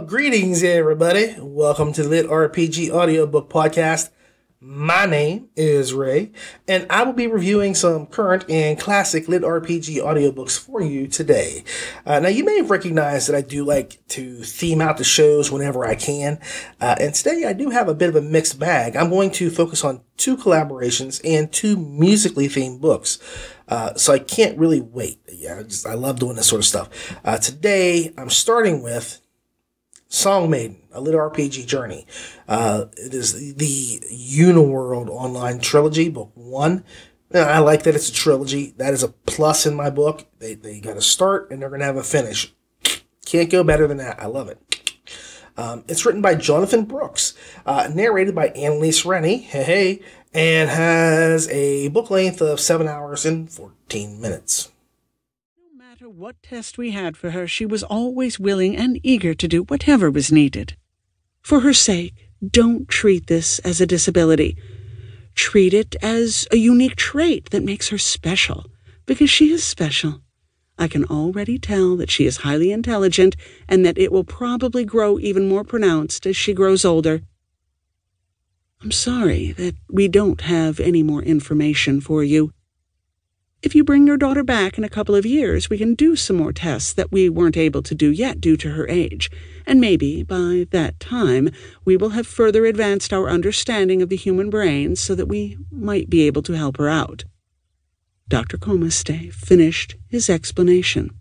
Greetings everybody. Welcome to LitRPG Audiobook Podcast. My name is Ray, and I will be reviewing some current and classic LitRPG audiobooks for you today. Now, you may have recognized that I do like to theme out the shows whenever I can, and today I do have a bit of a mixed bag. I'm going to focus on 2 collaborations and 2 musically themed books, so I can't really wait. I love doing this sort of stuff. Today, I'm starting with Maiden, a LitRPG journey. It is the Uniworld online trilogy, book 1. I like that it's a trilogy. That is a plus in my book. They got a start and they're going to have a finish. Can't go better than that. I love it. It's written by Jonathan Brooks, narrated by Annalise Rennie, and has a book length of 7 hours and 14 minutes. No matter what test we had for her, she was always willing and eager to do whatever was needed. For her sake, don't treat this as a disability. Treat it as a unique trait that makes her special, because she is special. I can already tell that she is highly intelligent and that it will probably grow even more pronounced as she grows older. I'm sorry that we don't have any more information for you. If you bring your daughter back in a couple of years, we can do some more tests that we weren't able to do yet due to her age, and maybe by that time we will have further advanced our understanding of the human brain so that we might be able to help her out. Dr. Comeste finished his explanation.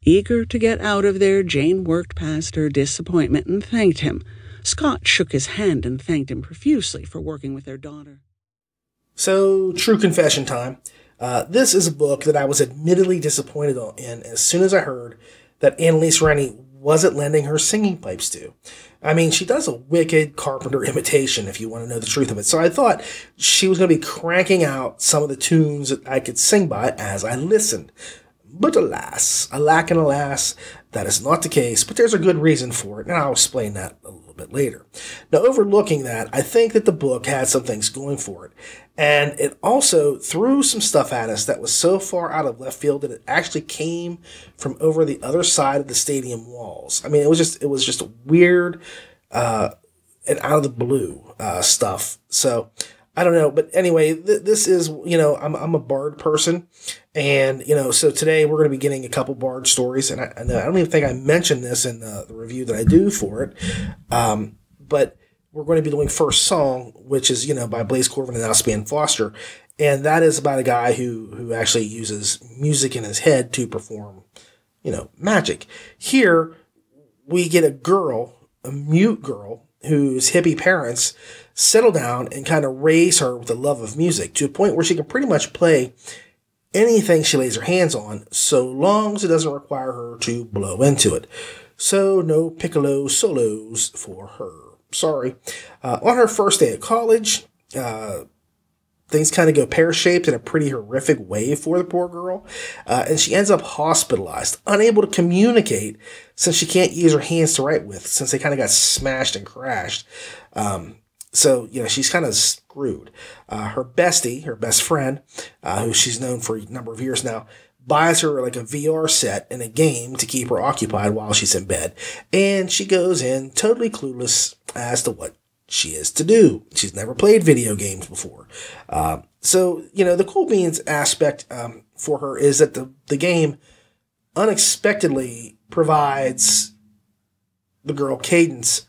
Eager to get out of there, Jane worked past her disappointment and thanked him. Scott shook his hand and thanked him profusely for working with their daughter. So, true confession time. This is a book that I was admittedly disappointed in as soon as I heard that Annalise Rennie wasn't lending her singing pipes to. I mean, she does a wicked Carpenter imitation, if you want to know the truth of it. So I thought she was going to be cranking out some of the tunes that I could sing by as I listened. But alas, alack and alas, that is not the case, but there's a good reason for it, and I'll explain that a little bit later. Now, overlooking that, I think that the book had some things going for it, and it also threw some stuff at us that was so far out of left field that it actually came from over the other side of the stadium walls. I mean, it was just a weird and out of the blue stuff. So I don't know, but anyway, this is, I'm a Bard person, and, so today we're going to be getting a couple Bard stories, and I don't even think I mentioned this in the review that I do for it, but we're going to be doing First Song, which is, by Blaze Corvin and Alspian Foster, and that is about a guy who actually uses music in his head to perform, magic. Here, we get a mute girl, whose hippie parents settle down and kind of raise her with the love of music to a point where she can pretty much play anything she lays her hands on, so long as it doesn't require her to blow into it. So no piccolo solos for her. Sorry. On her first day at college, things kind of go pear-shaped in a pretty horrific way for the poor girl, and she ends up hospitalized, unable to communicate since she can't use her hands to write with, since they kind of got smashed and crashed. So, she's kind of screwed. Her bestie, her best friend, who she's known for a number of years now, buys her like a VR set and a game to keep her occupied while she's in bed, and she goes in totally clueless as to what she is to do. She's never played video games before. So, the cool beans aspect for her is that the game unexpectedly provides the girl Cadence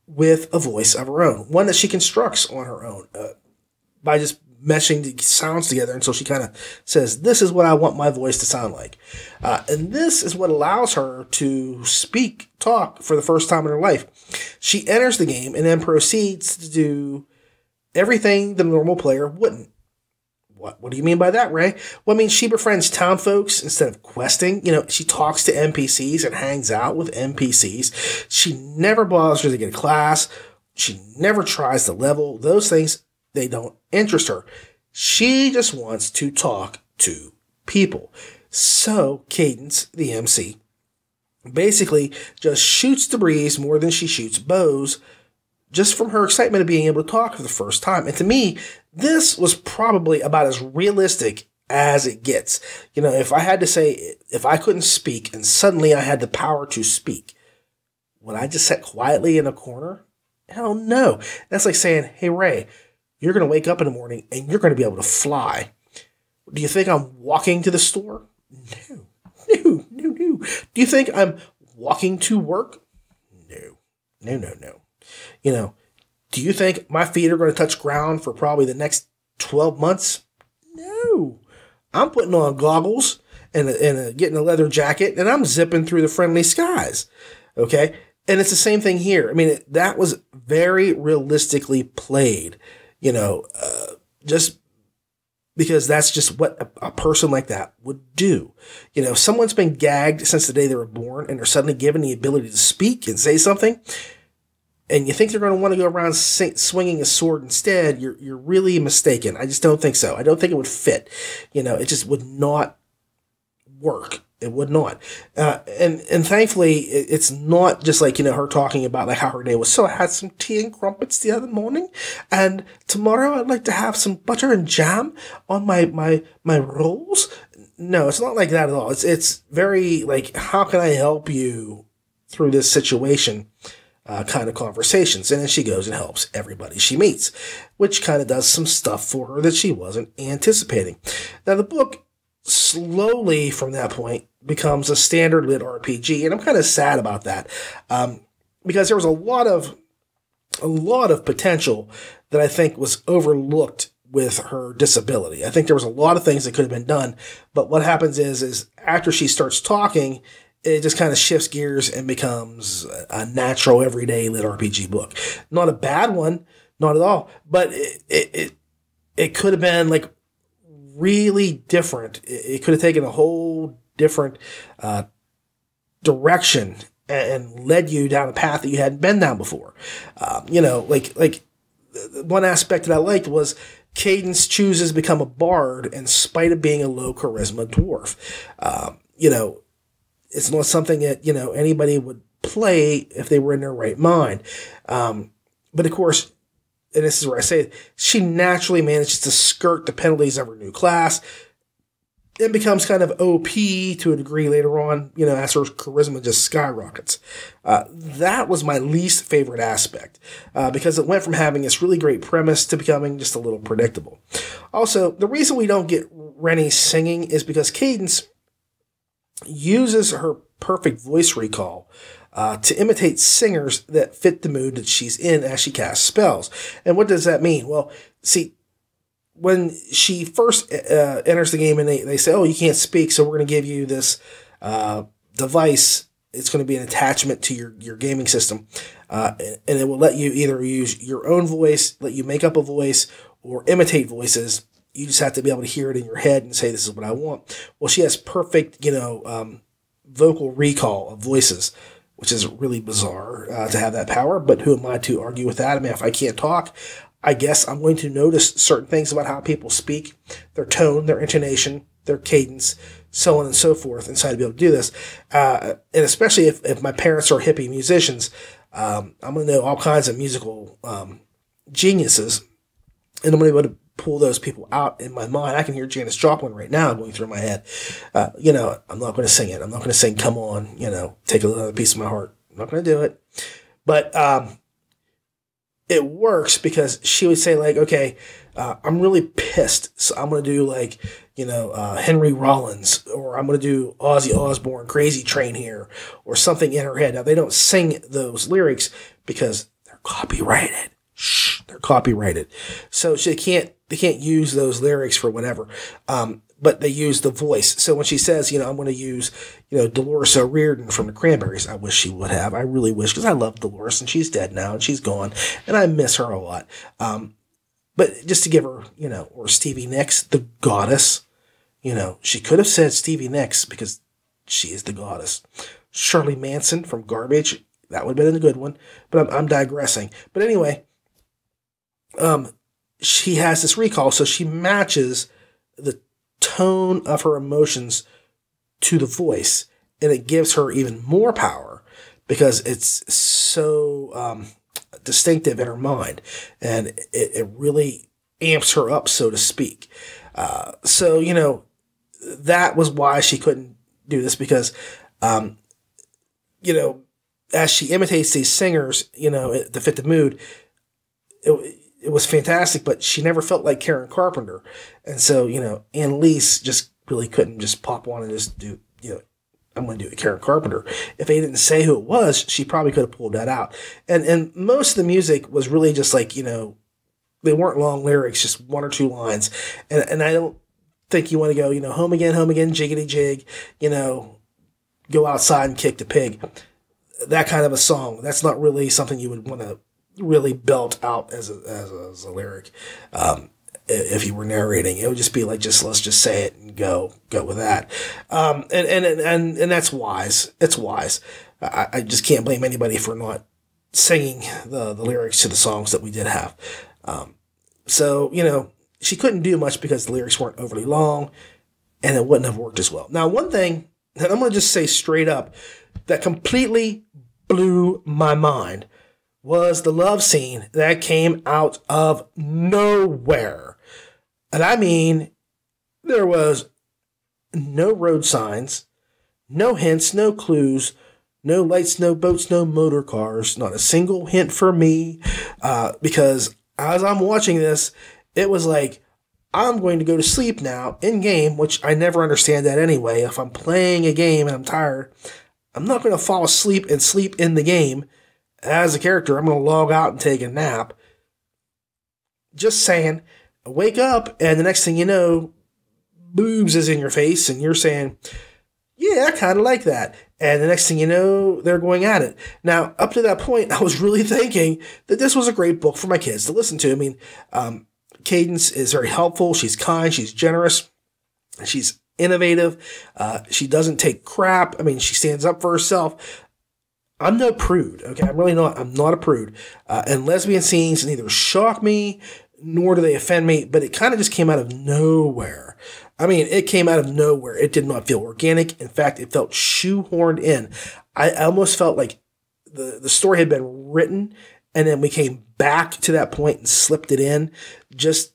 with a voice of her own, one that she constructs on her own by just meshing the sounds together until she kind of says, this is what I want my voice to sound like. And this is what allows her to talk for the first time in her life. She enters the game and then proceeds to do everything the normal player wouldn't. What do you mean by that, Ray? Well, I mean, she befriends town folks instead of questing. She talks to NPCs and hangs out with NPCs. She never bothers to get a class. She never tries to level. Those things, they don't interest her. She just wants to talk to people. So, Cadence, the MC, basically just shoots the breeze more than she shoots bows, just from her excitement of being able to talk for the first time. And to me, this was probably about as realistic as it gets. If I had to say, if I couldn't speak and suddenly I had the power to speak, would I just sit quietly in a corner? Hell no. That's like saying, hey, Ray, you're going to wake up in the morning and you're going to be able to fly. Do you think I'm walking to the store? No. Do you think I'm walking to work? No. Do you think my feet are going to touch ground for probably the next 12 months? No. I'm putting on goggles and getting a leather jacket, and I'm zipping through the friendly skies. Okay? And it's the same thing here. I mean, that was very realistically played, just because that's just what a person like that would do. Someone's been gagged since the day they were born, and they're suddenly given the ability to speak and say something, and you think they're going to want to go around swinging a sword instead, you're really mistaken. I just don't think so. I don't think it would fit. It just would not work. It would not. And thankfully, it's not just like, her talking about like how her day was. So I had some tea and crumpets the other morning, and tomorrow I'd like to have some butter and jam on my rolls. No, it's not like that at all. It's very like, how can I help you through this situation? Kind of conversations. And then she goes and helps everybody she meets, which kind of does some stuff for her that she wasn't anticipating. Now, the book slowly from that point becomes a standard lit RPG, and I'm kind of sad about that, because there was a lot of potential that I think was overlooked with her disability. I think there was a lot of things that could have been done, but what happens is after she starts talking, it just kind of shifts gears and becomes a natural, everyday lit RPG book. Not a bad one, not at all, but it could have been like really different. It could have taken a whole different direction and led you down a path that you hadn't been down before. Like one aspect that I liked was Cadence chooses to become a bard in spite of being a low charisma dwarf. It's not something that, anybody would play if they were in their right mind. But of course, and this is where I say it, she naturally manages to skirt the penalties of her new class and becomes kind of OP to a degree later on, as her charisma just skyrockets. That was my least favorite aspect, because it went from having this really great premise to becoming just a little predictable. Also, the reason we don't get Rennie singing is because Cadence uses her perfect voice recall to imitate singers that fit the mood that she's in as she casts spells. And what does that mean? Well, see, when she first enters the game and they say, oh, you can't speak, so we're going to give you this device. It's going to be an attachment to your gaming system. And it will let you either use your own voice, let you make up a voice, or imitate voices. You just have to be able to hear it in your head and say, this is what I want. Well, she has perfect, vocal recall of voices, which is really bizarre to have that power. But who am I to argue with that? I mean, if I can't talk, I guess I'm going to notice certain things about how people speak, their tone, their intonation, their cadence, so on and so forth, and so I'd be able to do this. And especially if my parents are hippie musicians, I'm going to know all kinds of musical geniuses, and I'm going to be able to pull those people out in my mind. I can hear Janis Joplin right now going through my head. I'm not going to sing it. I'm not going to sing, come on, take another piece of my heart. I'm not going to do it. But it works because she would say, like, okay, I'm really pissed, so I'm going to do, like, Henry Rollins, or I'm going to do Ozzy Osbourne, Crazy Train here, or something in her head. Now, they don't sing those lyrics because they're copyrighted. Shh, they're copyrighted. So they can't use those lyrics for whatever. But they use the voice. So when she says, I'm going to use, Dolores O'Riordan from the Cranberries, I wish she would have. I really wish, because I love Dolores, and she's dead now, and she's gone, and I miss her a lot. But just to give her, or Stevie Nicks, the goddess, she could have said Stevie Nicks because she is the goddess. Shirley Manson from Garbage, that would have been a good one, but I'm digressing. But anyway, she has this recall, so she matches the tone of her emotions to the voice, and it gives her even more power because it's so distinctive in her mind, and it really amps her up, so to speak. So that was why she couldn't do this, because as she imitates these singers, to fit the mood, it was fantastic, but she never felt like Karen Carpenter. And so, Annalise just really couldn't just pop on and just do, I'm going to do a Karen Carpenter. If they didn't say who it was, she probably could have pulled that out. And most of the music was really just like, they weren't long lyrics, just one or two lines. And I don't think you want to go, home again, jiggity jig, go outside and kick the pig. That kind of a song. That's not really something you would want to really belt out as a lyric. If you were narrating, it would just be like, let's just say it and go with that. And that's wise. It's wise. I just can't blame anybody for not singing the lyrics to the songs that we did have. So, she couldn't do much because the lyrics weren't overly long and it wouldn't have worked as well. Now, one thing that I'm going to just say straight up that completely blew my mind was the love scene that came out of nowhere. And I mean, there was no road signs, no hints, no clues, no lights, no boats, no motor cars, not a single hint for me, because as I'm watching this, it was like, I'm going to go to sleep now in game, which I never understand that anyway. If I'm playing a game and I'm tired, I'm not going to fall asleep and sleep in the game. As a character, I'm going to log out and take a nap. Just saying, wake up, and the next thing you know, boobs is in your face, and you're saying, yeah, I kind of like that. And the next thing you know, they're going at it. Now, up to that point, I was really thinking that this was a great book for my kids to listen to. I mean, Cadence is very helpful. She's kind. She's generous. She's innovative. She doesn't take crap. I mean, she stands up for herself. I'm no prude, okay? I'm really not. I'm not a prude. And lesbian scenes neither shock me nor do they offend me, but it kind of just came out of nowhere. I mean, it came out of nowhere. It did not feel organic. In fact, it felt shoehorned in. I almost felt like the story had been written and then we came back to that point and slipped it in just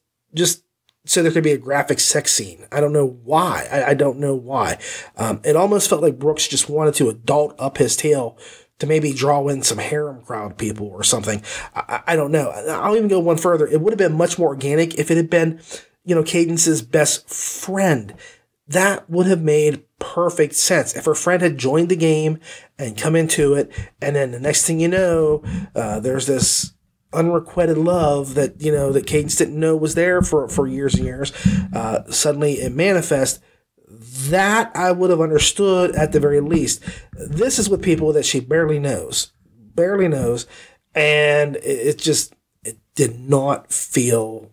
so there could be a graphic sex scene. I don't know why. I don't know why. It almost felt like Brooks just wanted to adult up his tale to maybe draw in some harem crowd people or something. I don't know. I'll even go one further. It would have been much more organic if it had been, Cadence's best friend. That would have made perfect sense. If her friend had joined the game and come into it, and then the next thing you know, there's this unrequited love that, that Cadence didn't know was there for years and years. Suddenly it manifests. That I would have understood at the very least. This is with people that she barely knows, and it did not feel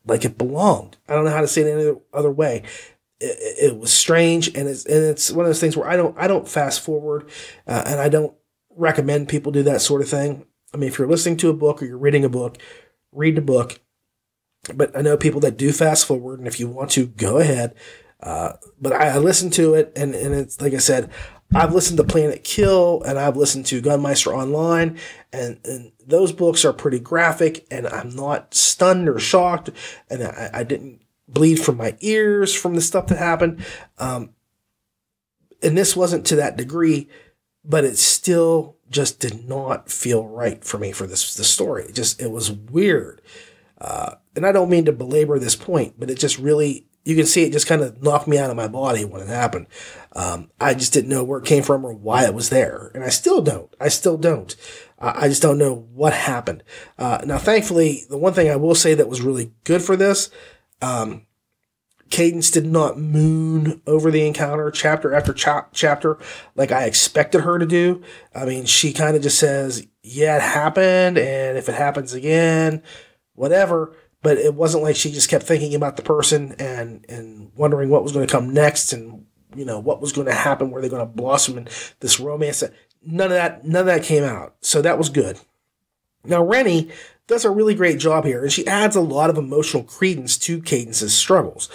like it belonged. I don't know how to say it any other way. It was strange, and it's one of those things where I don't fast forward, and I don't recommend people do that sort of thing. I mean, if you're listening to a book or you're reading a book, read the book. But I know people that do fast forward, and if you want to, go ahead. But I listened to it, and it's like I said, I've listened to Planet Kill, and I've listened to Gunmeister Online, and those books are pretty graphic, and I'm not stunned or shocked, and I didn't bleed from my ears from the stuff that happened. And this wasn't to that degree, but it still just did not feel right for me for this story. It was weird. And I don't mean to belabor this point, but it just really, you can see it just kind of knocked me out of my body when it happened. I just didn't know where it came from or why it was there. And I still don't. I just don't know what happened. Now, thankfully, the one thing I will say that was really good for this, Cadence did not moon over the encounter chapter after chapter like I expected her to do. I mean, she kind of just says, yeah, it happened, and if it happens again, whatever. But it wasn't like she just kept thinking about the person and wondering what was going to come next and, what was going to happen, were they going to blossom in this romance. None of that came out. So that was good. Now, Rennie does a really great job here, and she adds a lot of emotional credence to Cadence's struggles.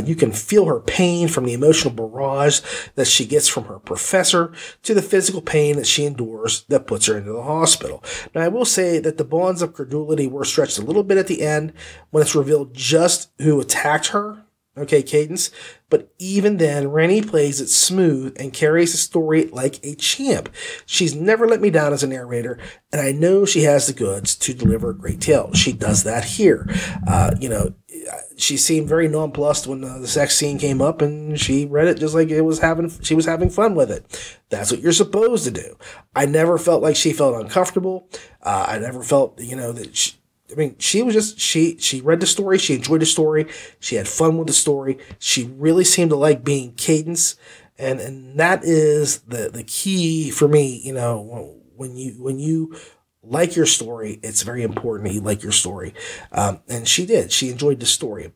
You can feel her pain from the emotional barrage that she gets from her professor to the physical pain that she endures that puts her into the hospital. Now, I will say that the bonds of credulity were stretched a little bit at the end when it's revealed just who attacked her okay, cadence, but even then, Rennie plays it smooth and carries the story like a champ. She's never let me down as a narrator, and I know she has the goods to deliver a great tale. She does that here. She seemed very nonplussed when the sex scene came up, and she read it just like she was having fun with it. That's what you're supposed to do. I never felt like she felt uncomfortable. I never felt, that she was just, she read the story. She enjoyed the story. She had fun with the story. She really seemed to like being cadence. And that is the key for me. When you like your story, it's very important that you like your story. And she did. She enjoyed the story.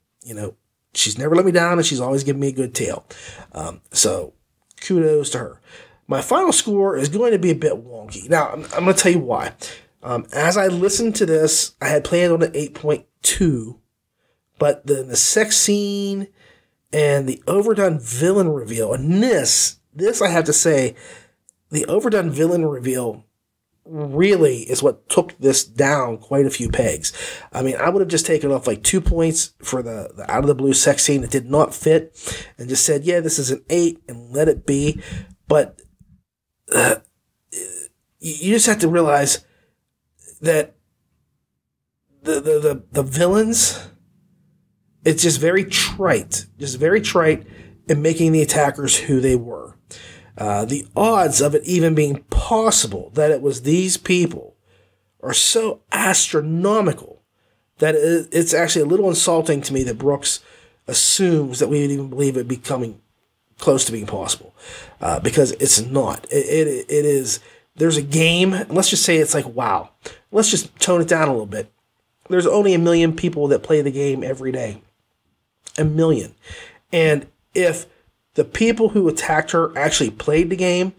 She's never let me down, and she's always given me a good tale. So kudos to her. My final score is going to be a bit wonky. Now, I'm going to tell you why. As I listened to this, I had planned on an 8.2, but the sex scene and the overdone villain reveal, and this I have to say, the overdone villain reveal really is what took this down quite a few pegs. I mean, I would have just taken off like 2 points for the out of the blue sex scene that did not fit, and just said, yeah, this is an 8, and let it be. But you just have to realize that the villains, it's just very trite in making the attackers who they were. The odds of it even being possible that it was these people are so astronomical that it's actually a little insulting to me that Brooks assumes that we would even believe it becoming close to being possible, because it's not. It is. There's a game. Let's just say it's like WoW. Let's just tone it down a little bit. There's only 1 million people that play the game every day. 1 million. And if the people who attacked her actually played the game,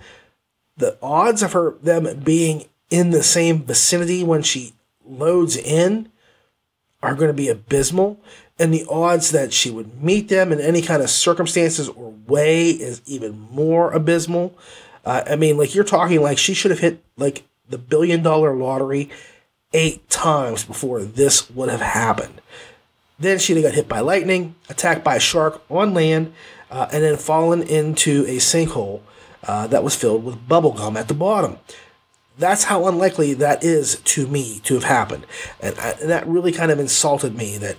the odds of them being in the same vicinity when she loads in are going to be abysmal. And the odds that she would meet them in any kind of circumstances or way is even more abysmal. I mean, like, you're talking like she should have hit like the $1 billion lottery 8 times before this would have happened. Then she'd have got hit by lightning, attacked by a shark on land, and then fallen into a sinkhole that was filled with bubble gum at the bottom. That's how unlikely that is to me to have happened. And that really kind of insulted me that,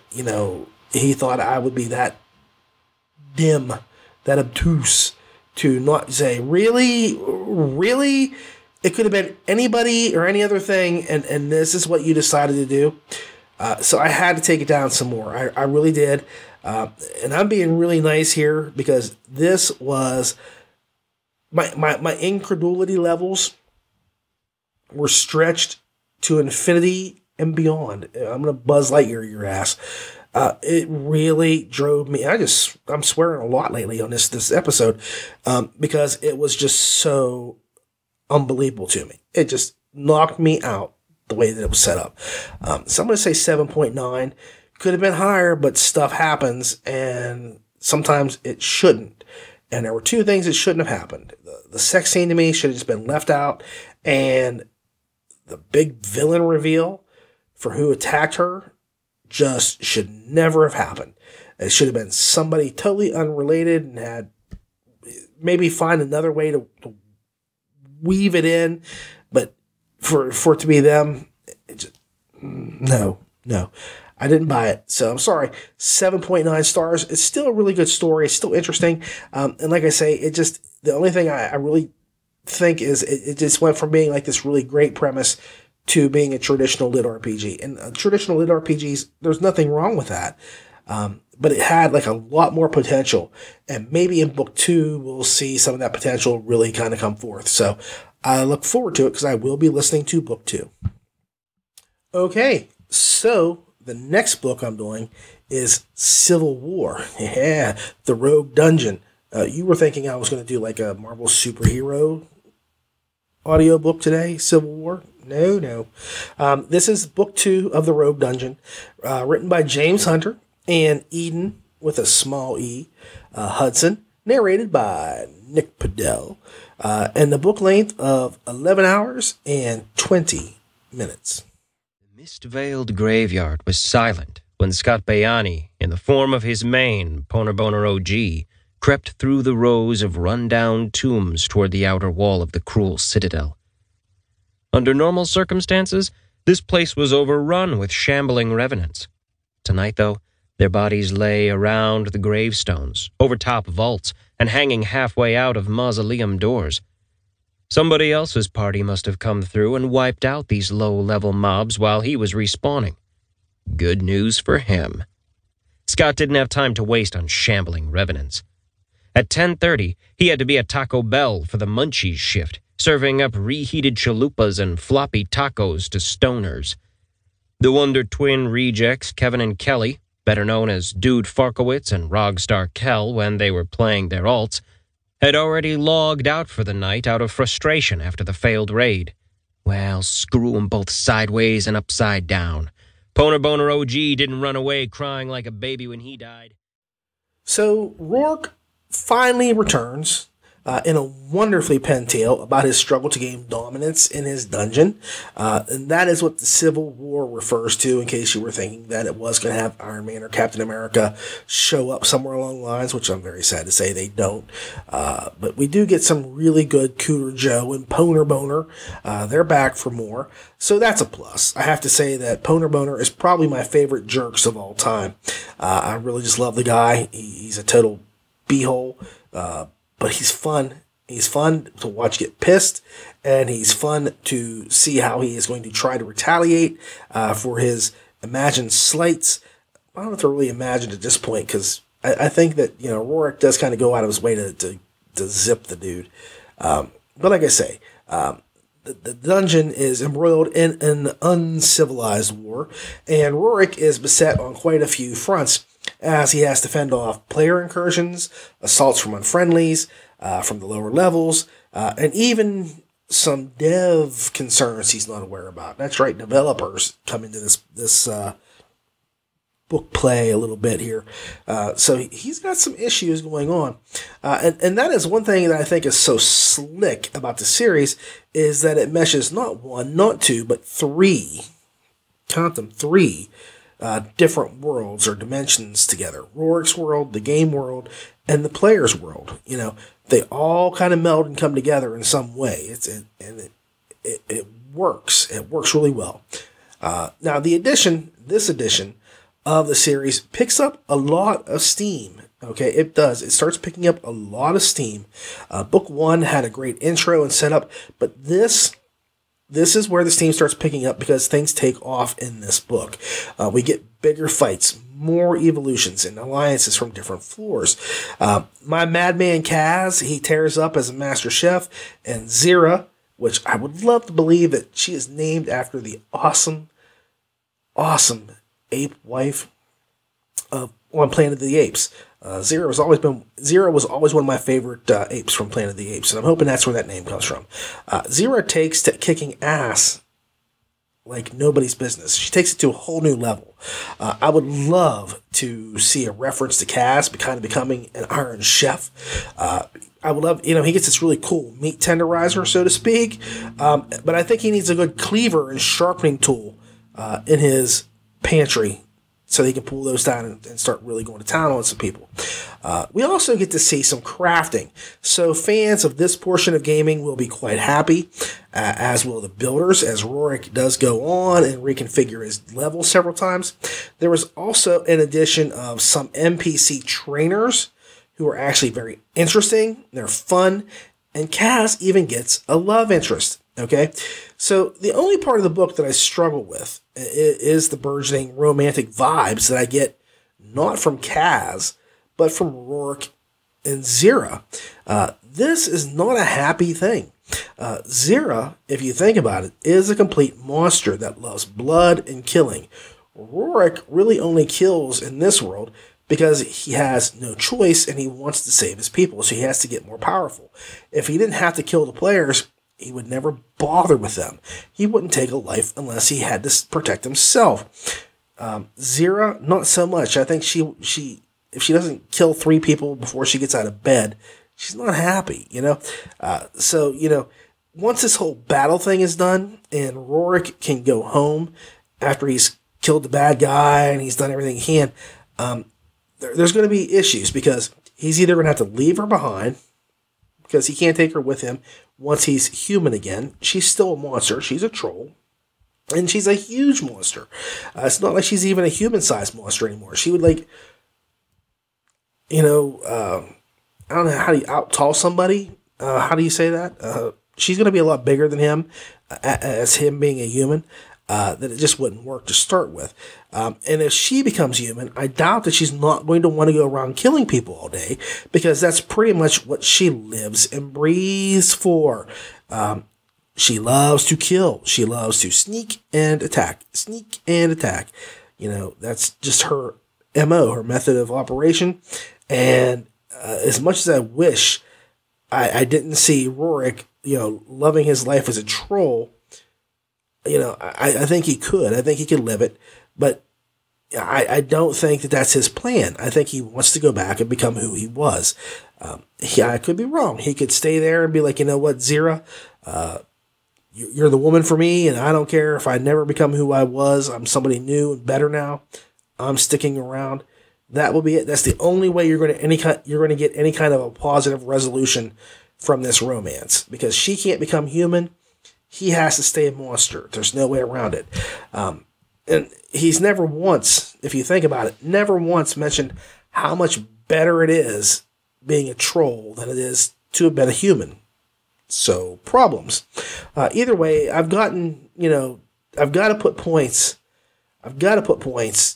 he thought I would be that dim, that obtuse, to not say, really? It could have been anybody or any other thing, and this is what you decided to do. So I had to take it down some more. I really did. And I'm being really nice here because this was my incredulity levels were stretched to infinity and beyond. I'm going to Buzz Lightyear your ass. It really drove me. I'm swearing a lot lately on this episode because it was just so unbelievable to me. It just knocked me out the way that it was set up. So I'm going to say 7.9. Could have been higher, but stuff happens, and sometimes it shouldn't. And there were 2 things that shouldn't have happened. The sex scene to me should have just been left out, and the big villain reveal for who attacked her just should never have happened. It should have been somebody totally unrelated and had maybe find another way to weave it in, but for it to be them, no. I didn't buy it, so I'm sorry. 7.9 stars. It's still a really good story. It's still interesting, and like I say, the only thing I really think is it just went from being like this really great premise to being a traditional lit RPG. And traditional lit RPGs, there's nothing wrong with that, but it had like a lot more potential, and maybe in book 2 we'll see some of that potential really kind of come forth. So I look forward to it because I will be listening to book 2. Okay, so the next book I'm doing is Civil War. Yeah, the Rogue Dungeon. You were thinking I was going to do like a Marvel superhero audiobook today, Civil War? No. This is book 2 of the Rogue Dungeon, written by James Hunter and Eden, with a small e, Hudson, narrated by Nick Padell, and the book length of 11 hours and 20 minutes. The mist-veiled graveyard was silent when Scott Bayani, in the form of his main, Ponerboner OG, crept through the rows of run-down tombs toward the outer wall of the cruel citadel. Under normal circumstances, this place was overrun with shambling revenants. Tonight, though, their bodies lay around the gravestones, over top vaults, and hanging halfway out of mausoleum doors. Somebody else's party must have come through and wiped out these low-level mobs while he was respawning. Good news for him. Scott didn't have time to waste on shambling revenants. At 10:30, he had to be at Taco Bell for the Munchies shift, serving up reheated chalupas and floppy tacos to stoners. The Wonder Twin rejects, Kevin and Kelly, better known as Dude Farkowitz and Rogstar Kell when they were playing their alts, had already logged out for the night out of frustration after the failed raid. Well, screw 'em both sideways and upside down. Ponerboner OG didn't run away crying like a baby when he died. So Rourke finally returns in a wonderfully penned tale about his struggle to gain dominance in his dungeon. And that is what the Civil War refers to, in case you were thinking that it was going to have Iron Man or Captain America show up somewhere along the lines, which I'm very sad to say they don't. But we do get some really good Cooter Joe and Ponerboner. They're back for more. So that's a plus. I have to say that Ponerboner is probably my favorite jerks of all time. I really just love the guy. He's a total beehole. But he's fun. He's fun to watch get pissed, and he's fun to see how he is going to try to retaliate for his imagined slights. I don't know if they're really imagined at this point, because I think that, Rourke does kind of go out of his way to zip the dude. But like I say, the dungeon is embroiled in an uncivilized war, and Rourke is beset on quite a few fronts, as he has to fend off player incursions, assaults from unfriendlies, from the lower levels, and even some dev concerns he's not aware about. That's right, developers come into this book play a little bit here. So he's got some issues going on. And that is one thing that I think is so slick about the series, is that it meshes not one, not two, but three, count them, three different worlds or dimensions together. Rourke's world, the game world, and the player's world. They all kind of meld and come together in some way. It works. It works really well. Now, this edition of the series picks up a lot of steam. Okay, it does. It starts picking up a lot of steam. Book one had a great intro and setup, but this is where the steam starts picking up, because things take off in this book. We get bigger fights, more evolutions, and alliances from different floors. My madman Kaz, he tears up as a master chef, and Zira, which I would love to believe that she is named after the awesome ape wife on Planet of the Apes. Zira was always one of my favorite apes from Planet of the Apes, and I'm hoping that's where that name comes from. Zira takes to kicking ass like nobody's business. She takes it to a whole new level. I would love to see a reference to Kaz kind of becoming an Iron Chef. I would love, he gets this really cool meat tenderizer, so to speak, but I think he needs a good cleaver and sharpening tool in his pantry, so he can pull those down and start really going to town on some people. We also get to see some crafting. So fans of this portion of gaming will be quite happy, as will the builders, as Rourke does go on and reconfigure his level several times. There was also an addition of some NPC trainers who are actually very interesting. They're fun. And Kaz even gets a love interest. Okay, so the only part of the book that I struggle with is the burgeoning romantic vibes that I get not from Kaz, but from Rourke and Zira. This is not a happy thing. Zira, if you think about it, is a complete monster that loves blood and killing. Rourke really only kills in this world because he has no choice and he wants to save his people, so he has to get more powerful. If he didn't have to kill the players, he would never bother with them. He wouldn't take a life unless he had to protect himself. Zira, not so much. I think she if she doesn't kill 3 people before she gets out of bed, she's not happy, So, once this whole battle thing is done and Rourke can go home after he's killed the bad guy and he's done everything he can, there's going to be issues because he's either going to have to leave her behind because he can't take her with him once he's human again. She's still a monster. She's a troll. And she's a huge monster. It's not like she's even a human-sized monster anymore. She would, like, I don't know, how do you out-tall somebody? How do you say that? She's going to be a lot bigger than him, as him being a human, that it just wouldn't work to start with. And if she becomes human, I doubt that she's not going to want to go around killing people all day, because that's pretty much what she lives and breathes for. She loves to kill. She loves to sneak and attack. Sneak and attack. That's just her MO, her method of operation. And as much as I wish I didn't see Rorik, loving his life as a troll, I think he could. I think he could live it. But I don't think that that's his plan. I think he wants to go back and become who he was. I could be wrong. He could stay there and be like, you know what, Zira, you're the woman for me, and I don't care if I never become who I was. I'm somebody new and better now. I'm sticking around. That will be it. That's the only way you're going to get any kind of a positive resolution from this romance, because she can't become human. He has to stay a monster. There's no way around it. And he's never once, if you think about it, never once mentioned how much better it is being a troll than it is to have been a human. So, problems. Either way, I've got to put points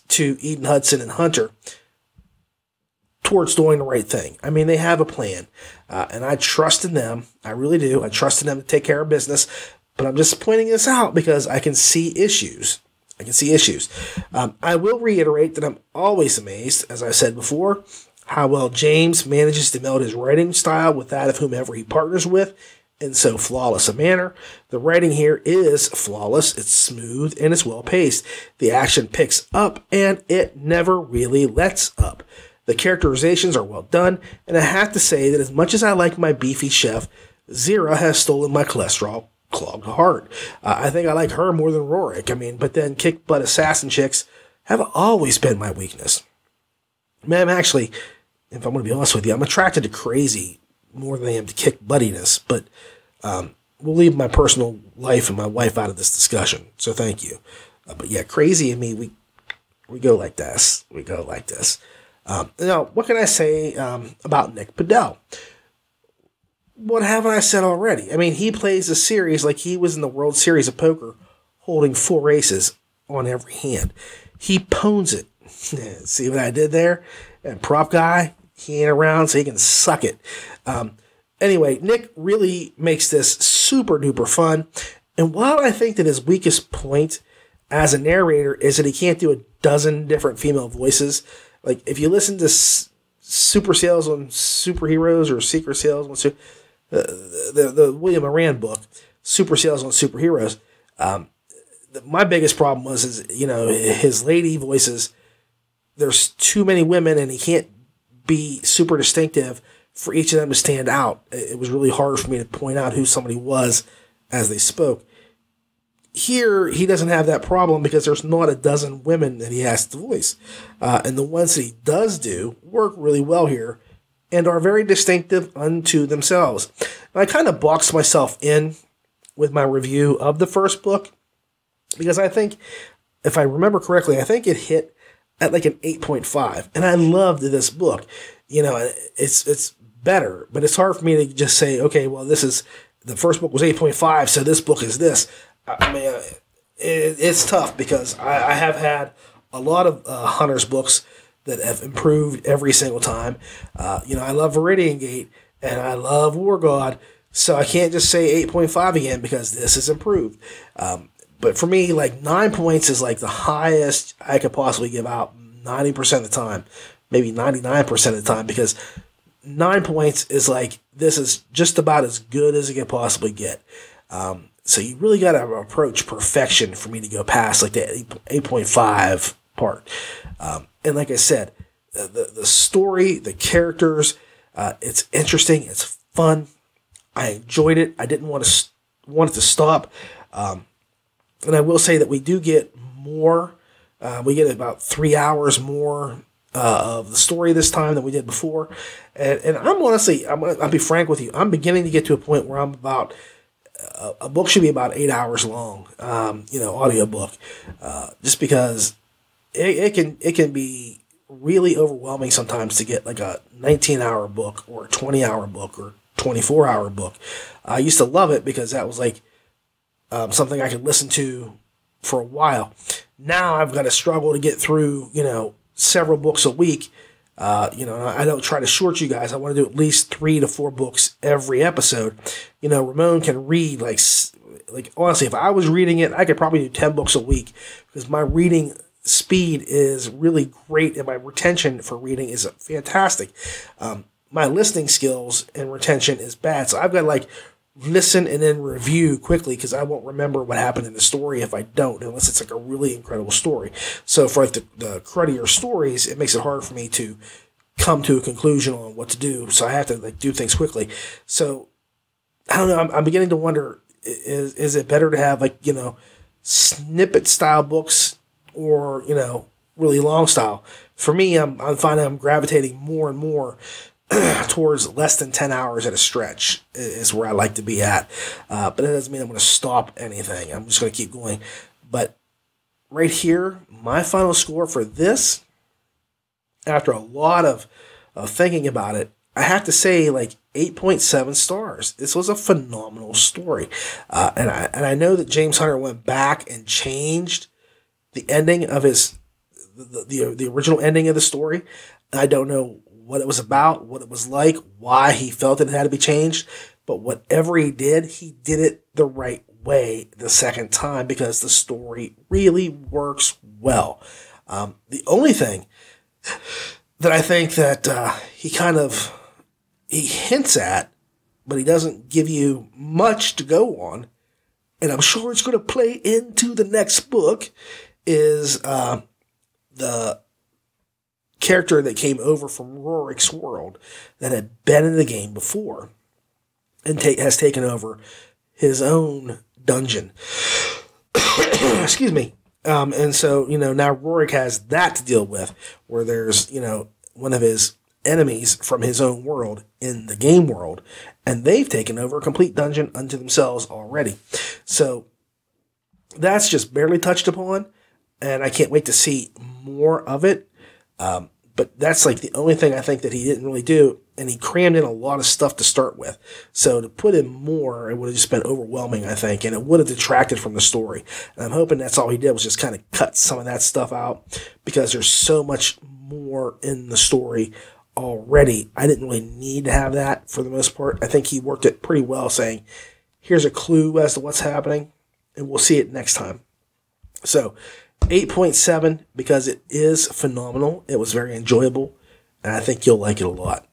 to Eden Hudson and Hunter towards doing the right thing. I mean, they have a plan, and I trust in them. I really do. I trust in them to take care of business, but I'm just pointing this out because I can see issues. I will reiterate that I'm always amazed, as I said before, how well James manages to meld his writing style with that of whomever he partners with in so flawless a manner. The writing here is flawless, it's smooth, and it's well paced. The action picks up, and it never really lets up. The characterizations are well done, and I have to say that as much as I like my beefy chef, Zira has stolen my cholesterol-clogged heart. I think I like her more than Rorik. But then kick-butt assassin chicks have always been my weakness. Man, I'm actually, if I'm going to be honest with you, I'm attracted to crazy more than I am to kick-buttiness, but we'll leave my personal life and my wife out of this discussion, so thank you. But yeah, crazy and me, we go like this. Now, what can I say about Nick Padel? What haven't I said already? He plays a series like he was in the World Series of Poker, holding 4 aces on every hand. He pwns it. See what I did there? And prop guy, he ain't around, so he can suck it. Anyway, Nick really makes this super duper fun. And while I think that his weakest point as a narrator is that he can't do a dozen different female voices, like if you listen to Super Sales on Superheroes or Secret Sales on the William Moran book, Super Sales on Superheroes, my biggest problem was his lady voices. There's too many women, and he can't be super distinctive for each of them to stand out. It was really hard for me to point out who somebody was as they spoke. Here, he doesn't have that problem because there's not a dozen women that he has to voice. And the ones that he does do work really well here and are very distinctive unto themselves. And I kind of boxed myself in with my review of the first book because I think, if I remember correctly, I think it hit at like an 8.5. And I loved this book. It's better, but it's hard for me to just say, okay, well, the first book was 8.5, so this book is this. It's tough because I have had a lot of Hunter's books that have improved every single time. I love Viridian Gate and I love War God, so I can't just say 8.5 again because this is improved. But for me, like 9 points is like the highest I could possibly give out 90% of the time, maybe 99% of the time, because 9 points is like, this is just about as good as it can possibly get. So you really got to approach perfection for me to go past like the 8.5 part. And like I said, the story, the characters, it's interesting, it's fun. I enjoyed it. I didn't want it to stop. And I will say that we do get more We get about 3 hours more of the story this time than we did before. And I'm honestly, I'll be frank with you, I'm beginning to get to a point where I'm about, a book should be about 8 hours long, audiobook, just because it can be really overwhelming sometimes to get like a 19-hour book or a 20-hour book or 24-hour book. I used to love it because that was like something I could listen to for a while. Now I've got to struggle to get through, several books a week. I don't try to short you guys. I want to do at least 3 to 4 books every episode. Ramon can read like honestly, if I was reading it, I could probably do 10 books a week because my reading speed is really great and my retention for reading is fantastic. My listening skills and retention is bad. So I've got to like listen and then review quickly because I won't remember what happened in the story if I don't, unless it's like a really incredible story. So for like the cruddier stories, it makes it hard for me to come to a conclusion on what to do. So I have to like do things quickly. So I don't know. I'm beginning to wonder, is it better to have like, snippet style books or, really long style? For me, I'm finding I'm gravitating more and more towards less than 10 hours at a stretch is where I like to be at. But that doesn't mean I'm going to stop anything. I'm just going to keep going. But right here, my final score for this, after a lot of thinking about it, I have to say like 8.7 stars. This was a phenomenal story. And I know that James Hunter went back and changed the ending of the original ending of the story. I don't know what it was about, what it was like, why he felt it had to be changed. But whatever he did it the right way the second time because the story really works well. The only thing that I think that he hints at, but he doesn't give you much to go on, and I'm sure it's going to play into the next book, is the character that came over from Rorik's world that had been in the game before and has taken over his own dungeon. Excuse me. And so, now Rorik has that to deal with, where there's, one of his enemies from his own world in the game world, and they've taken over a complete dungeon unto themselves already. So that's just barely touched upon, and I can't wait to see more of it. But that's like the only thing I think that he didn't really do, and he crammed in a lot of stuff to start with. So to put in more, it would have just been overwhelming, I think, and it would have detracted from the story. And I'm hoping that's all he did was just kind of cut some of that stuff out because there's so much more in the story already. I didn't really need to have that for the most part. I think he worked it pretty well, saying, here's a clue as to what's happening, and we'll see it next time. So 8.7 because it is phenomenal. It was very enjoyable, and I think you'll like it a lot.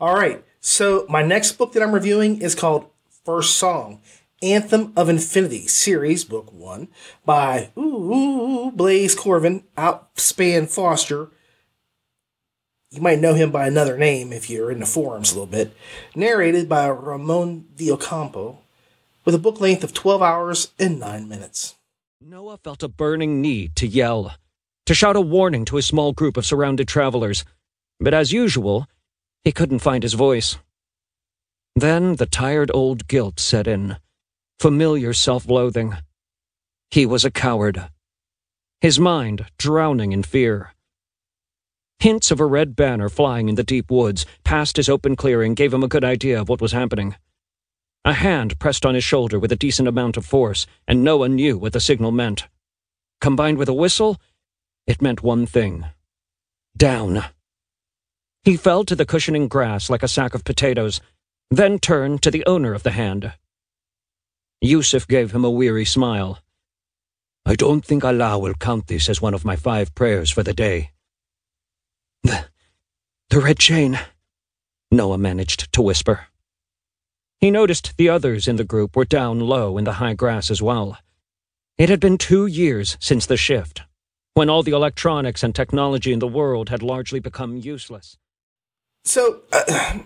All right, so my next book that I'm reviewing is called First Song, Anthem of Infinity, Series, Book 1, by Blaze Corvin, Outspan Foster. You might know him by another name if you're in the forums a little bit. Narrated by Ramon Diocampo, with a book length of 12 hours and 9 minutes. Noah felt a burning need to yell, to shout a warning to a small group of surrounded travelers, but as usual, he couldn't find his voice. Then the tired old guilt set in, familiar self-loathing. He was a coward, his mind drowning in fear. Hints of a red banner flying in the deep woods past his open clearing gave him a good idea of what was happening. A hand pressed on his shoulder with a decent amount of force, and Noah knew what the signal meant. Combined with a whistle, it meant one thing. Down. He fell to the cushioning grass like a sack of potatoes, then turned to the owner of the hand. Yusuf gave him a weary smile. I don't think Allah will count this as one of my 5 prayers for the day. The red chain, Noah managed to whisper. He noticed the others in the group were down low in the high grass as well. It had been 2 years since the shift, when all the electronics and technology in the world had largely become useless. So, I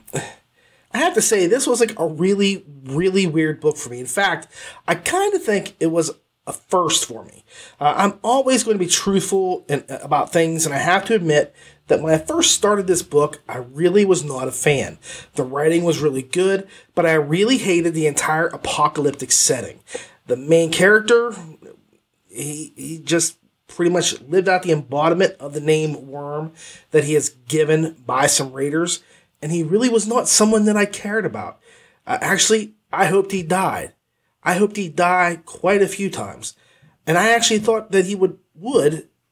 have to say, this was like a really, really weird book for me. In fact, I kind of think it was a first for me. I'm always going to be truthful about things, and I have to admit that when I first started this book, I really was not a fan. The writing was really good, but I really hated the entire apocalyptic setting. The main character, he just pretty much lived out the embodiment of the name Worm that he is given by some raiders, and he really was not someone that I cared about. Actually, I hoped he died. I hoped he'd die quite a few times. And I actually thought that he would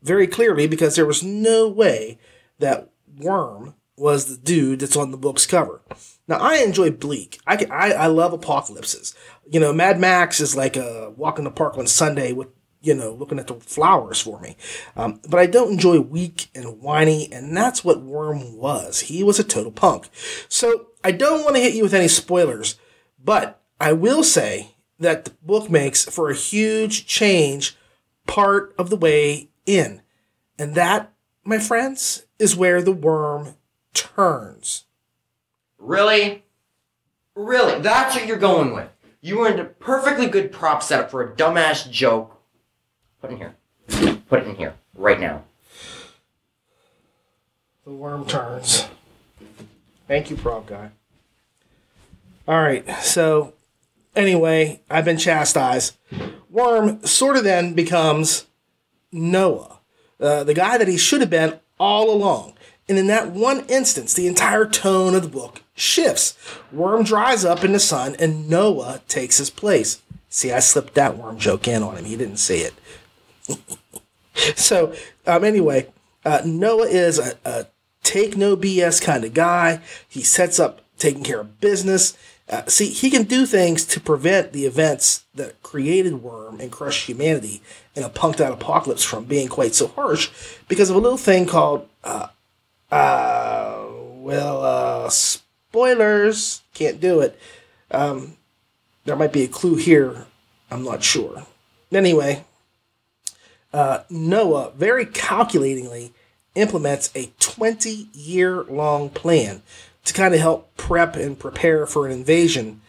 very clearly, because there was no way that Worm was the dude that's on the book's cover. Now, I enjoy Bleak. I love apocalypses. Mad Max is like a walk in the park on Sunday with, looking at the flowers for me. But I don't enjoy weak and whiny, and that's what Worm was. He was a total punk. So I don't want to hit you with any spoilers, but I will say that the book makes for a huge change part of the way in. And that, my friends, is where the worm turns. Really? Really? That's what you're going with? You were in a perfectly good prop setup for a dumbass joke. Put it in here. Put it in here. Right now. The worm turns. Thank you, prop guy. Alright, so anyway, I've been chastised. Worm sort of then becomes Noah, the guy that he should have been all along. And in that one instance, the entire tone of the book shifts. Worm dries up in the sun, and Noah takes his place. See, I slipped that worm joke in on him. He didn't say it. So, anyway, Noah is a take no BS kind of guy. He sets up taking care of business. See, he can do things to prevent the events that created Worm and crushed humanity in a punked out apocalypse from being quite so harsh because of a little thing called, spoilers. Can't do it. There might be a clue here. I'm not sure. Anyway, Noah very calculatingly implements a 20-year-long plan to kind of help prep and prepare for an invasion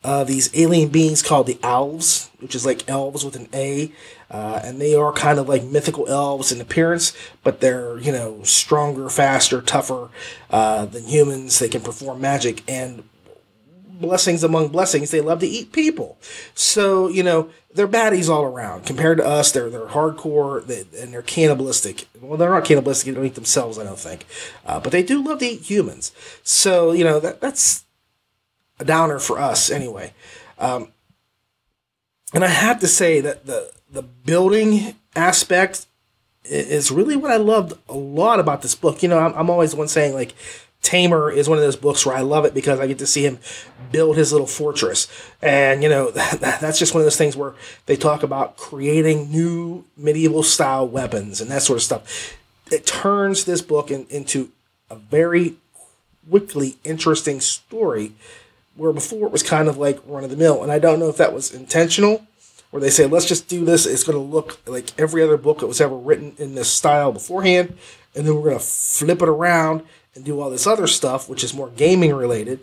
of these alien beings called the Elves, which is like elves with an A, and they are kind of like mythical elves in appearance, but they're, stronger, faster, tougher than humans. They can perform magic, and blessings among blessings, they love to eat people. So, they're baddies all around. Compared to us, they're hardcore, and they're cannibalistic. Well, they're not cannibalistic, they don't eat themselves, I don't think. But they do love to eat humans. So, that's a downer for us anyway. And I have to say that the building aspect is really what I loved a lot about this book. I'm always the one saying, like, Tamer is one of those books where I love it because I get to see him build his little fortress. And, that's just one of those things where they talk about creating new medieval style weapons and that sort of stuff. It turns this book into a very quickly interesting story where before it was kind of like run of the mill. And I don't know if that was intentional, where they say, let's just do this. It's going to look like every other book that was ever written in this style beforehand. And then we're going to flip it around and do all this other stuff, which is more gaming related,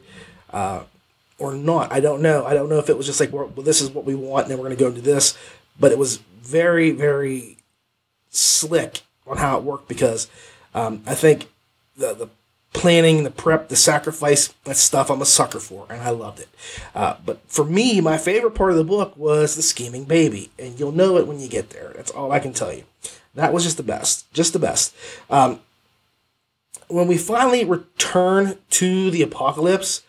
or not. I don't know. I don't know if it was just like, well, this is what we want, and then we're going to go into this. But it was very, very slick on how it worked because I think the planning, the prep, the sacrifice, that stuff I'm a sucker for, and I loved it. But for me, my favorite part of the book was the scheming baby, and you'll know it when you get there. That's all I can tell you. That was just the best. Just the best. When we finally return to the apocalypse,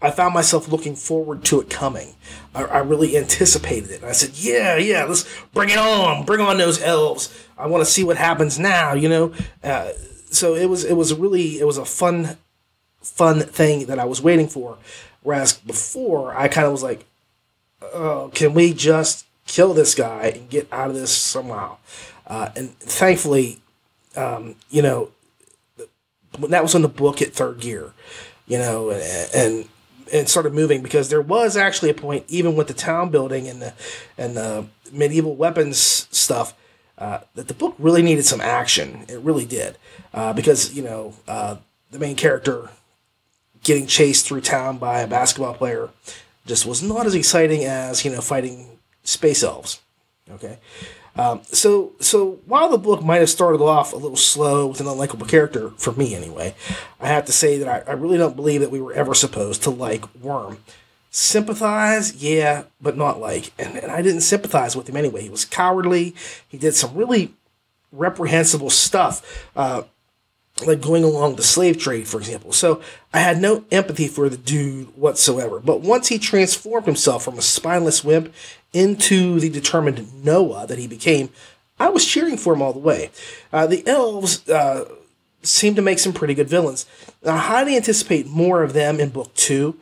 I found myself looking forward to it coming. I really anticipated it. I said, yeah, let's bring it on. Bring on those elves. I want to see what happens now, So it was a fun thing that I was waiting for. Whereas before, I kind of was like, oh, can we just kill this guy and get out of this somehow? And thankfully, when that was when the book hit third gear, and started moving, because there was actually a point, even with the town building and the medieval weapons stuff, that the book really needed some action. It really did, because the main character getting chased through town by a basketball player just was not as exciting as fighting space elves. Okay. So while the book might have started off a little slow with an unlikable character, for me anyway, I have to say that I really don't believe that we were ever supposed to like Worm. Sympathize, yeah, but not like. And I didn't sympathize with him anyway. He was cowardly. He did some really reprehensible stuff, like going along the slave trade, for example. So I had no empathy for the dude whatsoever. But once he transformed himself from a spineless wimp into the determined Noah that he became, I was cheering for him all the way. The elves seem to make some pretty good villains. I highly anticipate more of them in book 2.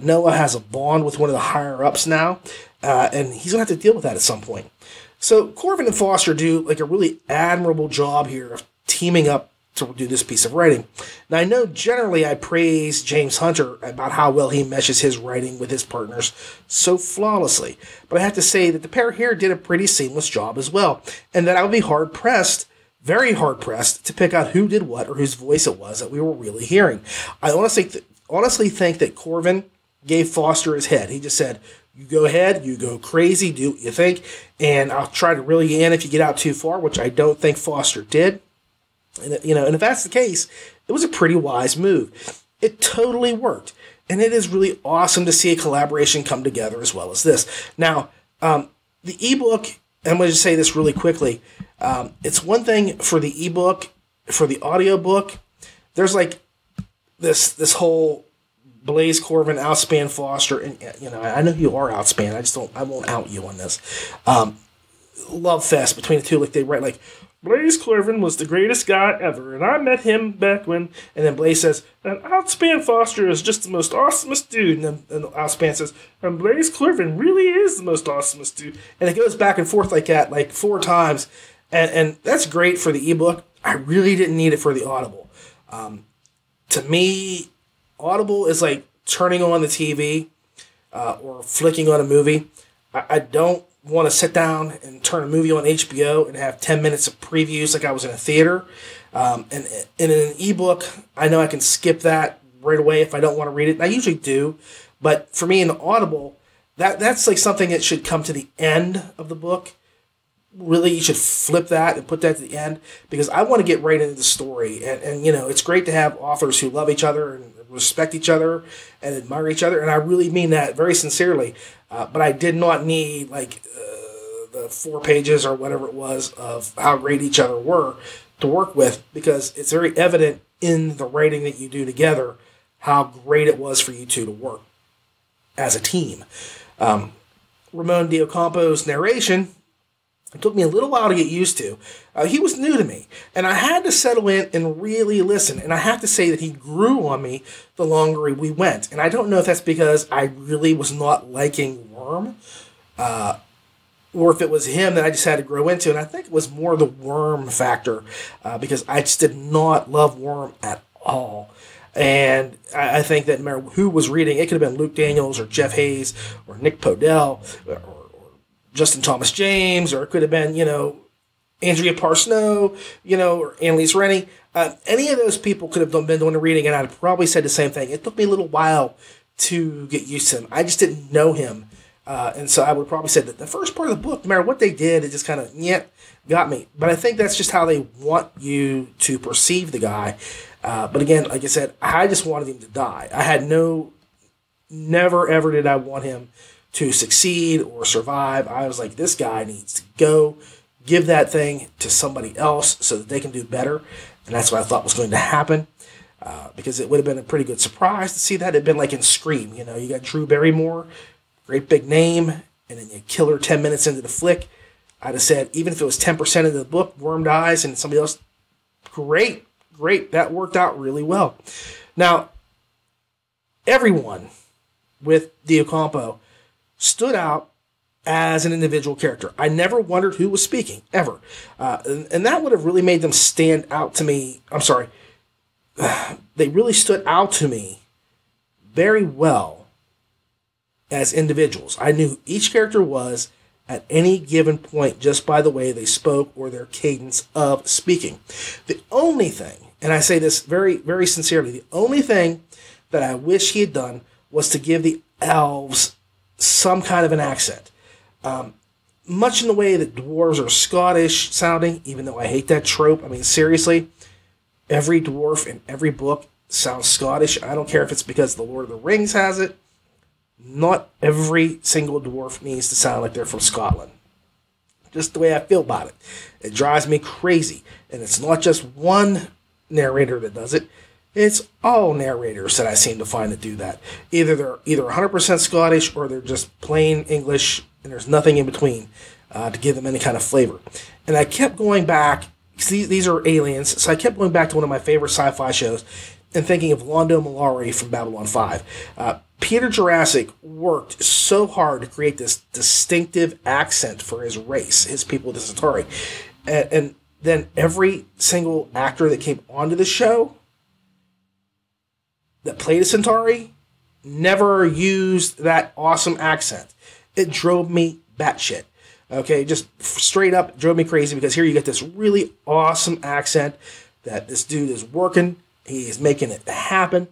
Noah has a bond with one of the higher-ups now, and he's going to have to deal with that at some point. So Corvin and Foster do like a really admirable job here of teaming up to do this piece of writing. Now, I know generally I praise James Hunter about how well he meshes his writing with his partners so flawlessly, but I have to say that the pair here did a pretty seamless job as well, and that I would be hard-pressed, very hard-pressed, to pick out who did what or whose voice it was that we were really hearing. I honestly think that Corvin gave Foster his head. He just said, you go ahead, you go crazy, do what you think, and I'll try to reel you in if you get out too far, which I don't think Foster did. And if that's the case, it was a pretty wise move. It totally worked. And it is really awesome to see a collaboration come together as well as this. Now, the ebook, I'm going to just say this really quickly. It's one thing for the ebook, for the audiobook, there's like this whole Blaze Corvin, Outspan Foster, and I know you are Outspan. I won't out you on this. Love fest between the two. Like they write like, Blaze Corvin was the greatest guy ever, and I met him back when... And then Blaze says, and Outspan Foster is just the most awesomest dude. And then Outspan says, and Blaze Corvin really is the most awesomest dude. And it goes back and forth like that, like 4 times. And that's great for the ebook. I really didn't need it for the Audible. To me, Audible is like turning on the TV or flicking on a movie. I don't want to sit down and turn a movie on HBO and have 10 minutes of previews like I was in a theater. And in an ebook, I know I can skip that right away if I don't want to read it. And I usually do. But for me in the Audible, that's like something that should come to the end of the book. Really, you should flip that and put that to the end because I want to get right into the story. And it's great to have authors who love each other and respect each other and admire each other. And I really mean that very sincerely. But I did not need like the 4 pages or whatever it was of how great each other were to work with because it's very evident in the writing that you do together how great it was for you two to work as a team. Ramon Diocampo's narration, it took me a little while to get used to. He was new to me, and I had to settle in and really listen. And I have to say that he grew on me the longer we went. And I don't know if that's because I really was not liking Worm, or if it was him that I just had to grow into. And I think it was more the Worm factor, because I just did not love Worm at all. And I think that no matter who was reading, it could have been Luke Daniels or Jeff Hayes or Nick Podell or Justin Thomas James, or it could have been, Andrea Parsnow, or Annalise Rennie. Any of those people could have been doing the reading, and I'd probably said the same thing. It took me a little while to get used to him. I just didn't know him. And so I would probably say that the first part of the book, no matter what they did, it just kind of, got me. But I think that's just how they want you to perceive the guy. But again, like I said, I just wanted him to die. I had never ever did I want him to succeed or survive. I was like, this guy needs to go, give that thing to somebody else so that they can do better. And that's what I thought was going to happen, because it would have been a pretty good surprise to see that. It'd been like in Scream, you got Drew Barrymore, great big name, and then you kill her 10 minutes into the flick. I'd have said, even if it was 10% of the book, Worm dies and somebody else, great. That worked out really well. Now, everyone with Diocampo stood out as an individual character. I never wondered who was speaking, ever. And that would have really made them stand out to me. I'm sorry. They really stood out to me very well as individuals. I knew who each character was at any given point just by the way they spoke or their cadence of speaking. The only thing, and I say this very, very sincerely, the only thing that I wish he had done was to give the elves some kind of an accent. much in the way that dwarves are Scottish sounding, even though I hate that trope. I mean, seriously, every dwarf in every book sounds Scottish. I don't care if it's because the Lord of the Rings has it. Not every single dwarf needs to sound like they're from Scotland. Just the way I feel about it. It drives me crazy. And it's not just one narrator that does it. It's all narrators that I seem to find that do that. Either they're 100% Scottish or they're just plain English and there's nothing in between to give them any kind of flavor. And I kept going back. These are aliens. So I kept going back to one of my favorite sci-fi shows and thinking of Londo Mollari from Babylon 5. Peter Jurassic worked so hard to create this distinctive accent for his race, his people, the Centauri. And then every single actor that came onto the show that played a Centauri never used that awesome accent. It drove me batshit. Okay, just straight up drove me crazy because here you get this really awesome accent that this dude is working. He is making it happen.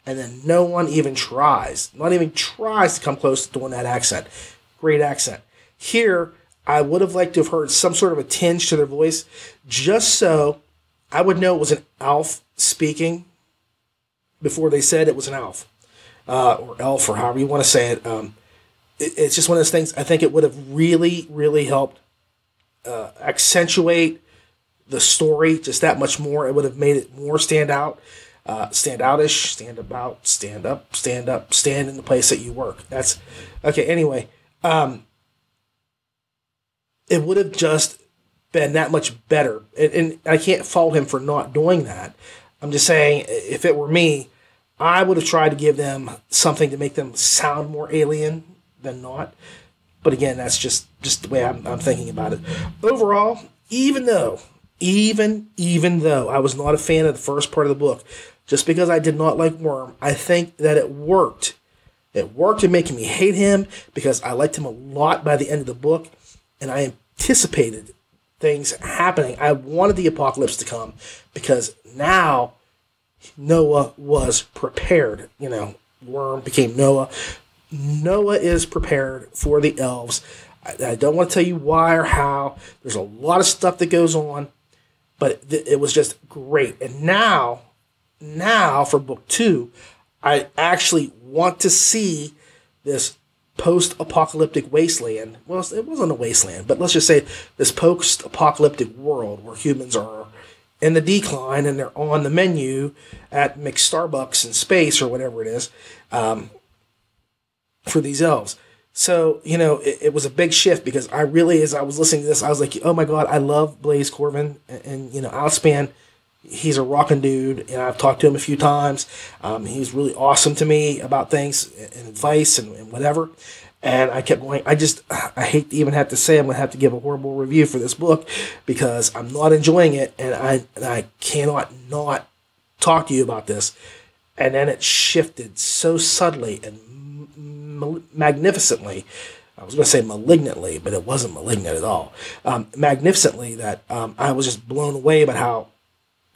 And then no one even tries, not even tries to come close to doing that accent. Great accent. Here, I would have liked to have heard some sort of a tinge to their voice, just so I would know it was an elf speaking before they said it was an elf. Or elf, or however you want to say it. It's just one of those things, I think it would have really, really helped accentuate the story just that much more. It would have made it more stand out. Stand outish, stand about, stand up, stand in the place that you work. That's okay. Anyway, it would have just been that much better. And I can't fault him for not doing that. I'm just saying, if it were me, I would have tried to give them something to make them sound more alien than not. But again, that's just the way I'm thinking about it. Overall, even though I was not a fan of the first part of the book, just because I did not like Worm, I think that it worked. It worked in making me hate him because I liked him a lot by the end of the book, and I anticipated things happening. I wanted the apocalypse to come because now Noah was prepared. You know, Worm became Noah. Noah is prepared for the elves. I don't want to tell you why or how. There's a lot of stuff that goes on, but it was just great. And now for book 2, I actually want to see this post-apocalyptic wasteland. Well, it wasn't a wasteland, but let's just say this post-apocalyptic world where humans are in the decline and they're on the menu at McStarbucks in space or whatever it is for these elves. So, you know, it was a big shift because I really, as I was listening to this, I was like, oh my God, I love Blaze Corbin and you know, Outspan. He's a rockin' dude, and I've talked to him a few times. He's really awesome to me about things and advice and whatever. And I kept going. I hate to even have to say I'm going to have to give a horrible review for this book because I'm not enjoying it, and I cannot not talk to you about this. And then it shifted so subtly and magnificently. I was going to say malignantly, but it wasn't malignant at all. Magnificently that I was just blown away by how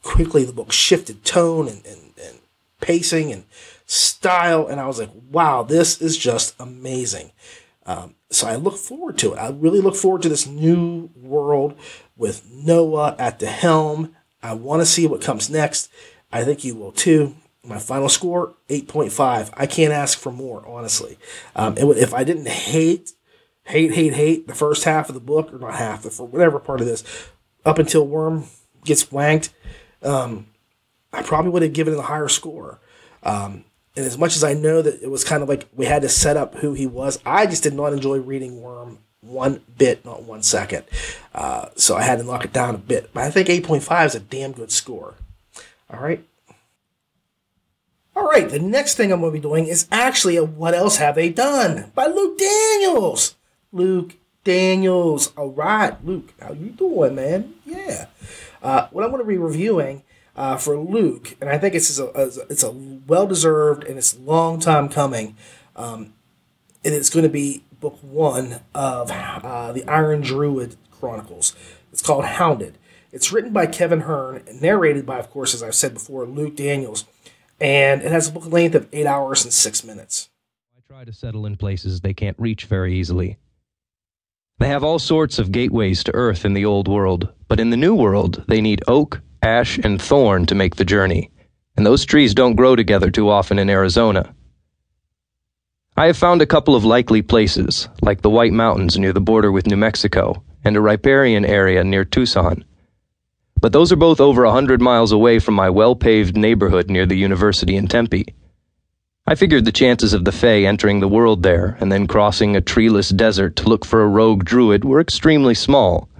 quickly the book shifted tone and pacing and style, and I was like, wow, this is just amazing. So I look forward to it. I really look forward to this new world with Noah at the helm. I want to see what comes next. I think you will too. My final score, 8.5. I can't ask for more, honestly. If I didn't hate the first half of the book, or not half, for whatever part of this, up until Worm gets wanked, I probably would have given it a higher score. And as much as I know that it was kind of like we had to set up who he was, I just did not enjoy reading Worm one bit, not 1 second. So I had to knock it down a bit. But I think 8.5 is a damn good score. All right. All right, the next thing I'm going to be doing is actually a What Else Have They Done by Luke Daniels. Luke Daniels. All right, Luke, how you doing, man? Yeah. What I'm going to be reviewing for Luke, and I think it's a well-deserved and it's a long time coming, and it's going to be book 1 of the Iron Druid Chronicles. It's called Hounded. It's written by Kevin Hearn, narrated by, of course, as I've said before, Luke Daniels. And it has a book length of 8 hours and 6 minutes. I try to settle in places they can't reach very easily. They have all sorts of gateways to Earth in the Old World, but in the New World, they need oak, ash, and thorn to make the journey, and those trees don't grow together too often in Arizona. I have found a couple of likely places, like the White Mountains near the border with New Mexico, and a riparian area near Tucson. But those are both over 100 miles away from my well-paved neighborhood near the university in Tempe. I figured the chances of the Fae entering the world there and then crossing a treeless desert to look for a rogue druid were extremely small.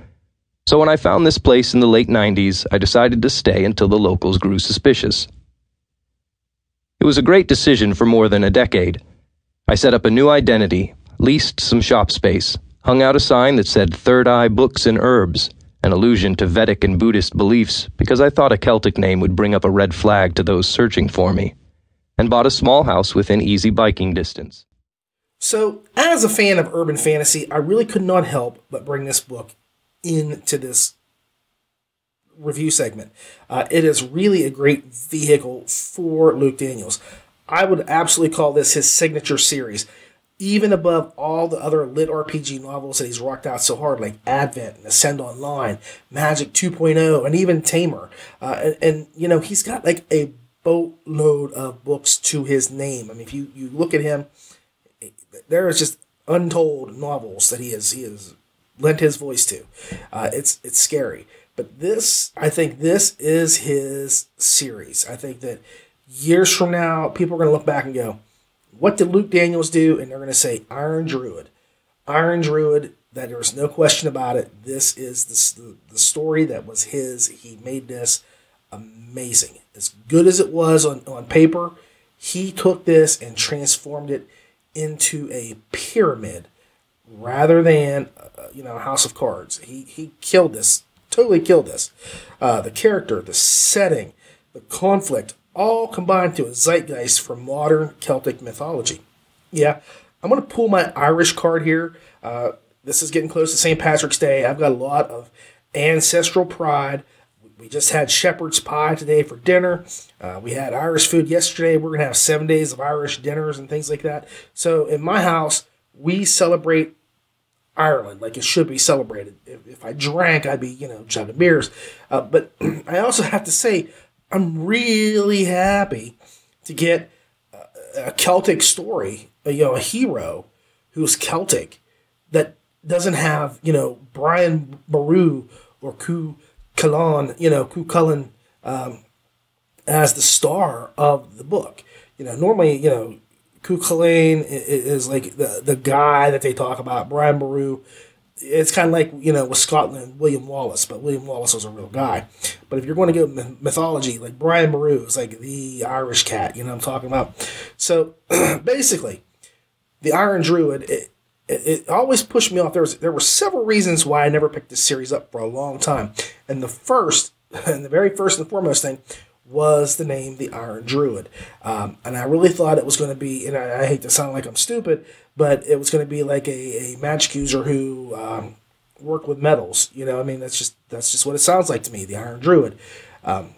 So when I found this place in the late 90s, I decided to stay until the locals grew suspicious. It was a great decision for more than a decade. I set up a new identity, leased some shop space, hung out a sign that said Third Eye Books and Herbs, an allusion to Vedic and Buddhist beliefs because I thought a Celtic name would bring up a red flag to those searching for me, and bought a small house within easy biking distance. So, as a fan of urban fantasy, I really could not help but bring this book into this review segment. It is really a great vehicle for Luke Daniels. I would absolutely call this his signature series, even above all the other LitRPG novels that he's rocked out so hard, like Advent and Ascend Online, Magic 2.0, and even Tamer. And you know, he's got like a boatload of books to his name. I mean, if you look at him, there is just untold novels that he has lent his voice to. It's scary. But this, I think this is his series. I think that years from now, people are going to look back and go, what did Luke Daniels do? And they're going to say, Iron Druid. Iron Druid, that there's no question about it. This is the story that was his. He made this amazing. As good as it was on paper, he took this and transformed it into a pyramid rather than, a house of cards. He killed this, totally killed this. The character, the setting, the conflict, all combined to a zeitgeist for modern Celtic mythology. Yeah, I'm going to pull my Irish card here. This is getting close to St. Patrick's Day. I've got a lot of ancestral pride. We just had shepherd's pie today for dinner. We had Irish food yesterday. We're going to have 7 days of Irish dinners and things like that. So in my house, we celebrate Ireland like it should be celebrated. If I drank, I'd be, chugging beers. But I also have to say, I'm really happy to get a Celtic story, a hero who's Celtic that doesn't have, Brian Boru or Cú Chulainn, as the star of the book. Normally, Cú Chulainn is like the guy that they talk about. Brian Boru, it's kind of like, with Scotland, William Wallace, but William Wallace was a real guy. But if you're going to go mythology, like Brian Boru is like the Irish cat, what I'm talking about. So basically, the Iron Druid, it always pushed me off. There were several reasons why I never picked this series up for a long time. And the very first and foremost thing was the name, the Iron Druid. And I really thought it was going to be, and I hate to sound like I'm stupid, but it was going to be like a magic user who worked with metals. That's just what it sounds like to me, the Iron Druid. And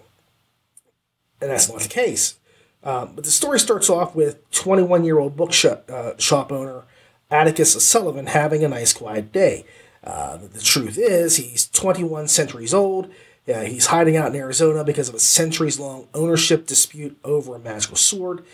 that's not the case. But the story starts off with 21-year-old bookshop owner Atticus O'Sullivan having a nice quiet day. The truth is, he's 21 centuries old. He's hiding out in Arizona because of a centuries-long ownership dispute over a magical sword.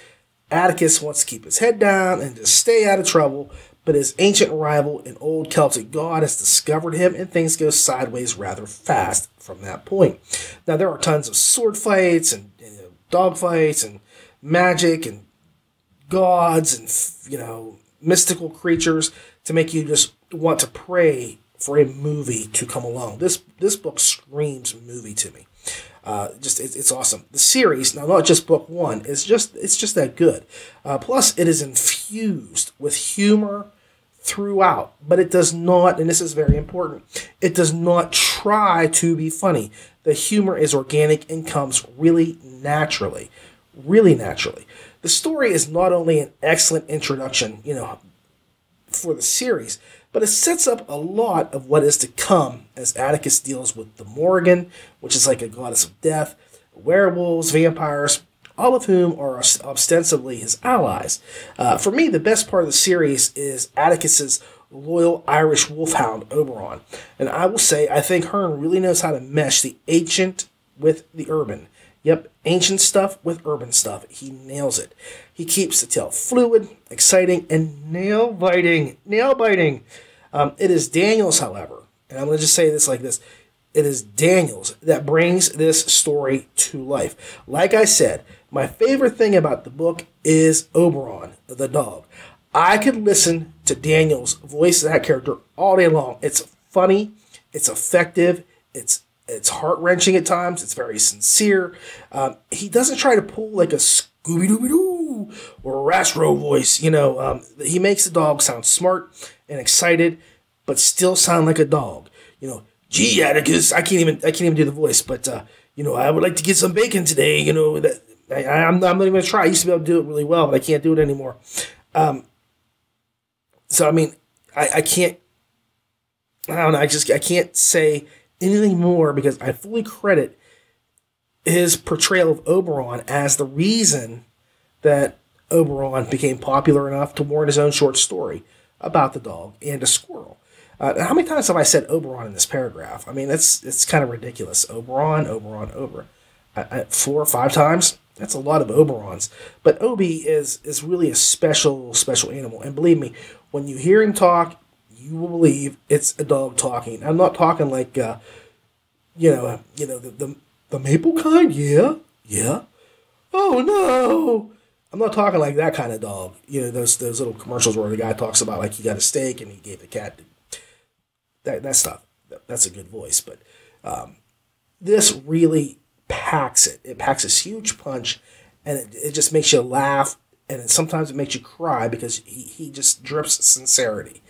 Atticus wants to keep his head down and just stay out of trouble, but his ancient rival, an old Celtic god, has discovered him, and things go sideways rather fast from that point. Now, there are tons of sword fights and dog fights and magic and gods and, mystical creatures to make you just want to pray for a movie to come along. This book screams movie to me. It's awesome. The series, now not just book one, it's just that good. Plus, it is infused with humor throughout, but it does not, and this is very important, it does not try to be funny. The humor is organic and comes really naturally. Really naturally. The story is not only an excellent introduction, for the series, but it sets up a lot of what is to come as Atticus deals with the Morrigan, which is like a goddess of death, werewolves, vampires, all of whom are ostensibly his allies. For me, the best part of the series is Atticus's loyal Irish wolfhound Oberon. And I will say, I think Hearn really knows how to mesh the ancient with the urban. Yep, ancient stuff with urban stuff. He nails it. He keeps the tale fluid, exciting, and nail-biting. Nail-biting. It is Daniels, however, and I'm going to just say this like this. It is Daniels that brings this story to life. Like I said, my favorite thing about the book is Oberon, the dog. I could listen to Daniels voice that character all day long. It's funny, it's effective, it's heart-wrenching at times, it's very sincere. He doesn't try to pull like a Scooby-Dooby-Doo or a Rastro voice, he makes the dog sound smart and excited, but still sound like a dog. Gee, Atticus, I can't even do the voice, but I would like to get some bacon today. I'm not even gonna try. I used to be able to do it really well, but I can't do it anymore. So I mean, I can't. I don't know. I can't say anything more because I fully credit his portrayal of Oberon as the reason that Oberon became popular enough to warrant his own short story about the dog and a squirrel. How many times have I said Oberon in this paragraph? I mean, it's kind of ridiculous. Oberon. 4 or 5 times? That's a lot of Oberons. But Obi is really a special animal. And believe me, when you hear him talk, you will believe it's a dog talking. I'm not talking like, the maple kind? Yeah. Oh, no. I'm not talking like that kind of dog. Those little commercials where the guy talks about like he got a steak and he gave the cat that stuff. That's a good voice. But this really packs it. It packs this huge punch, and it just makes you laugh, and sometimes it makes you cry because he just drips sincerity.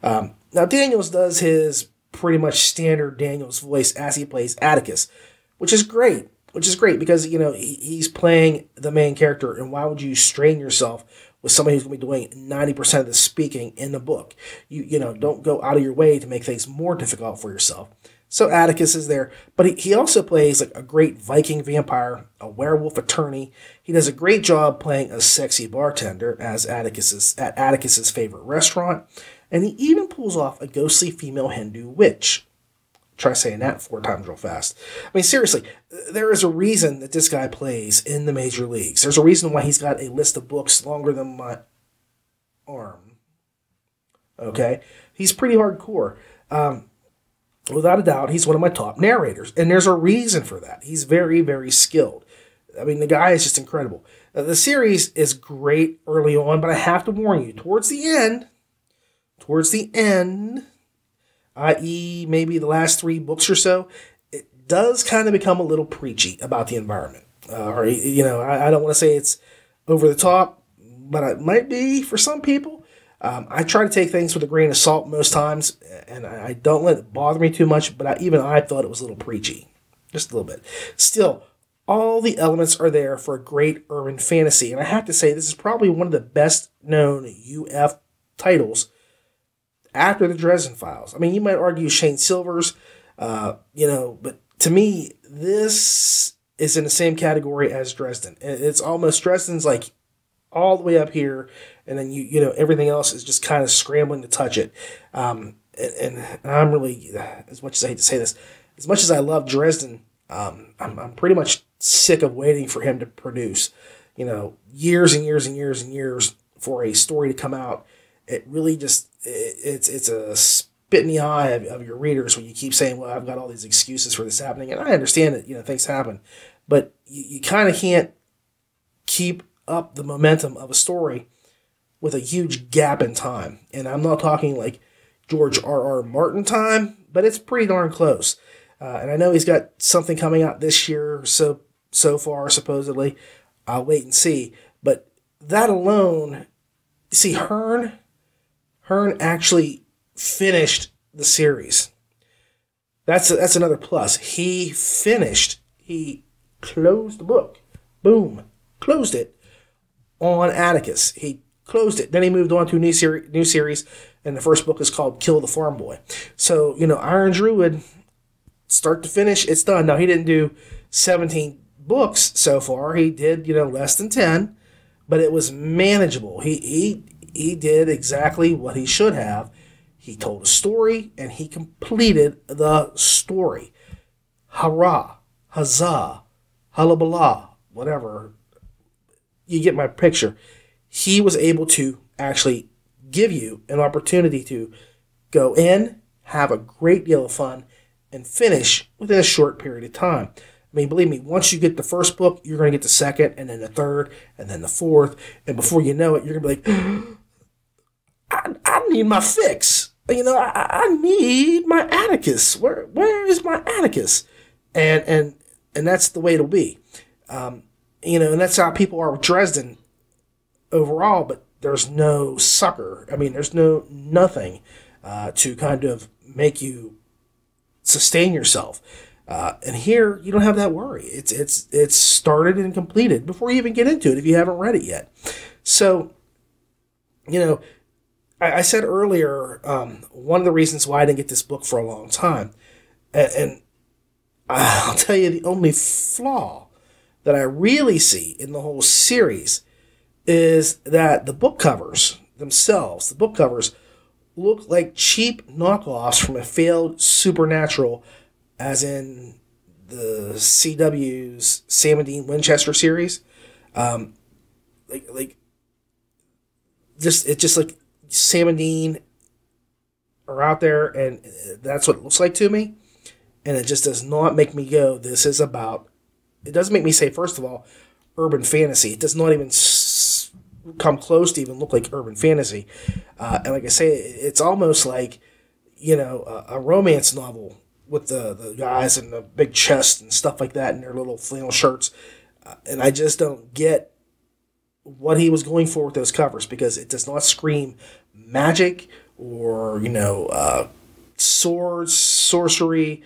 Now, Daniels does his pretty much standard Daniels voice as he plays Atticus, which is great because, he's playing the main character, and why would you strain yourself with somebody who's going to be doing 90% of the speaking in the book? You don't go out of your way to make things more difficult for yourself. So Atticus is there, but he also plays like a great Viking vampire, a werewolf attorney. He does a great job playing a sexy bartender at Atticus's favorite restaurant, and he even pulls off a ghostly female Hindu witch. Try saying that 4 times real fast. I mean, seriously, there is a reason that this guy plays in the major leagues. There's a reason why he's got a list of books longer than my arm. Okay? He's pretty hardcore. Without a doubt, he's one of my top narrators, and there's a reason for that. He's very, very skilled. I mean, the guy is just incredible. The series is great early on, but I have to warn you, towards the end, i.e. maybe the last 3 books or so, it does kind of become a little preachy about the environment. I don't want to say it's over the top, but it might be for some people. I try to take things with a grain of salt most times, and I don't let it bother me too much, but I thought it was a little preachy. Just a little bit. Still, all the elements are there for a great urban fantasy, and I have to say this is probably one of the best known UF titles after the Dresden Files. I mean, you might argue Shane Silver's, but to me, this is in the same category as Dresden. It's almost, Dresden's like all the way up here, and then everything else is just kind of scrambling to touch it. And I'm really, as much as I hate to say this, as much as I love Dresden, I'm pretty much sick of waiting for him to produce, years and years and years and years for a story to come out. It really just, it's a spit in the eye of your readers when you keep saying, well, I've got all these excuses for this happening. And I understand that, things happen, but you kind of can't keep up the momentum of a story with a huge gap in time. And I'm not talking like George R.R. Martin time, but it's pretty darn close. And I know he's got something coming out this year so far, supposedly. I'll wait and see. But that alone, see, Hearn actually finished the series. That's another plus. He closed the book. Boom. Closed it on Atticus. He closed it. Then he moved on to a new series, and the first book is called Kill the Farm Boy. So, Iron Druid, start to finish, it's done. Now, he didn't do 17 books so far. He did, less than 10, but it was manageable. He did exactly what he should have. He told a story, and he completed the story. Hurrah, huzzah, hullaballah, whatever. You get my picture. He was able to actually give you an opportunity to go in, have a great deal of fun, and finish within a short period of time. I mean, believe me, once you get the first book, you're going to get the second, and then the third, and then the fourth, and before you know it, you're going to be like, I need my fix. You know, I need my Atticus. Where is my Atticus? And that's the way it'll be. You know, and that's how people are with Dresden overall, but there's no sucker. I mean, there's nothing to kind of make you sustain yourself. And here, you don't have that worry. It's started and completed before you even get into it if you haven't read it yet. So, you know, I said earlier, one of the reasons why I didn't get this book for a long time, and I'll tell you the only flaw that I really see in the whole series is that the book covers themselves, look like cheap knockoffs from a failed Supernatural, as in the CW's Sam and Dean Winchester series. It's just like Sam and Dean are out there, and that's what it looks like to me. And it just does not make me go, this is about... It doesn't make me say, first of all, urban fantasy. It does not even come close to even look like urban fantasy. And like I say, it's almost like, you know, a romance novel with the guys and the big chest and stuff like that and their little flannel shirts. And I just don't get what he was going for with those covers, because it does not scream magic or, you know, swords, sorcery,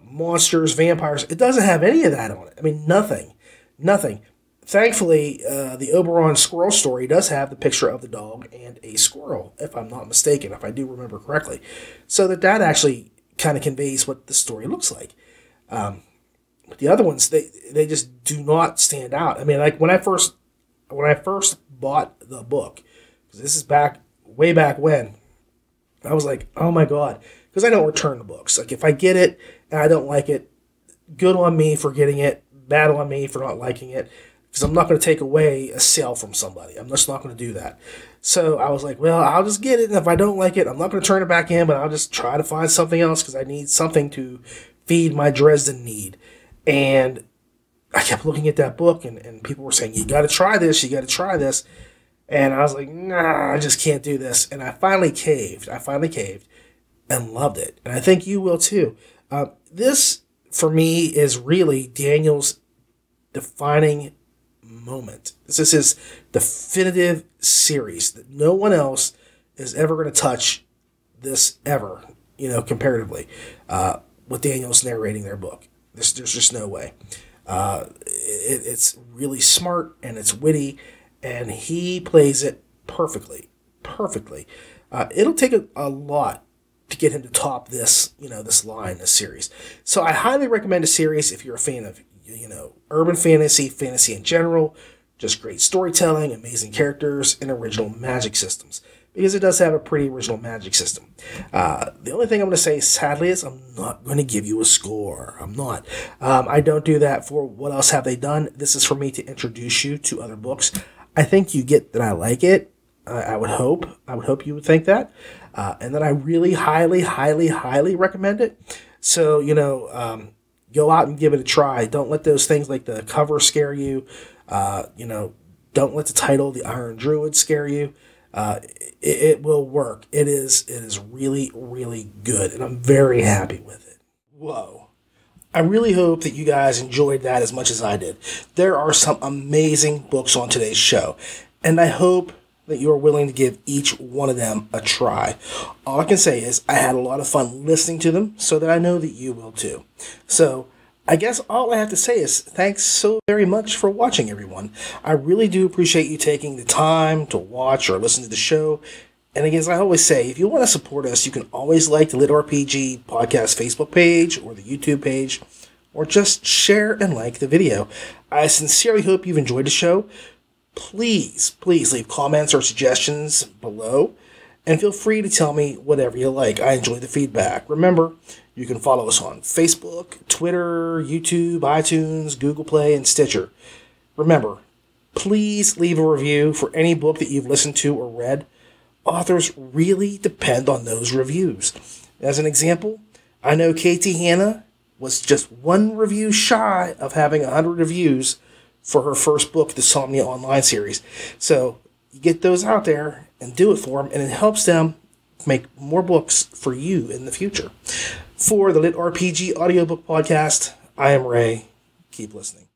monsters, vampires. It doesn't have any of that on it. I mean, nothing. Thankfully, the Oberon squirrel story does have the picture of the dog and a squirrel, if I'm not mistaken, if I do remember correctly. So that actually kind of conveys what the story looks like. But the other ones, they just do not stand out. I mean, like when I first bought the book, because this is way back when, I was like, oh my God, because I don't return the books. Like if I get it and I don't like it, good on me for getting it, bad on me for not liking it, because I'm not going to take away a sale from somebody. I'm just not going to do that. So I was like, well, I'll just get it, and if I don't like it, I'm not going to turn it back in, but I'll just try to find something else because I need something to feed my Dresden need. And I kept looking at that book, and people were saying, you got to try this, And I was like, nah, I just can't do this. And I finally caved. And loved it. And I think you will too. This, for me, is really Daniel's defining moment. This is his definitive series that no one else is ever going to touch this ever, you know, comparatively, with Daniel's narrating their book. There's just no way. It's really smart and it's witty, and he plays it perfectly. It'll take a lot to get him to top this, you know, this this series. So I highly recommend a series if you're a fan of, you know, urban fantasy in general, just great storytelling, amazing characters, and original magic systems. Because it does have a pretty original magic system. The only thing I'm going to say, sadly, is I'm not going to give you a score. I'm not. I don't do that for what else have they done. This is for me to introduce you to other books. I think you get that I like it. I would hope you would think that. And that I really highly recommend it. So, you know, go out and give it a try. Don't let those things like the cover scare you. You know, don't let the title, The Iron Druid, scare you. It will work. It is really good, and I'm very happy with it. Whoa. I really hope that you guys enjoyed that as much as I did. There are some amazing books on today's show, and I hope that you are willing to give each one of them a try. All I can say is I had a lot of fun listening to them, so that I know that you will too. So I guess all I have to say is thanks so very much for watching, everyone. I really do appreciate you taking the time to watch or listen to the show. And again, as I always say, if you want to support us, you can always like the LitRPG Podcast Facebook page or the YouTube page, or just share and like the video. I sincerely hope you've enjoyed the show. Please leave comments or suggestions below. And feel free to tell me whatever you like. I enjoy the feedback. Remember, you can follow us on Facebook, Twitter, YouTube, iTunes, Google Play, and Stitcher. Remember, please leave a review for any book that you've listened to or read. Authors really depend on those reviews. As an example, I know Katie Hanna was just one review shy of having 100 reviews for her first book, the Somnia Online series. So you get those out there and do it for them, and it helps them make more books for you in the future. For the LitRPG Audiobook Podcast, I am Ray. Keep listening.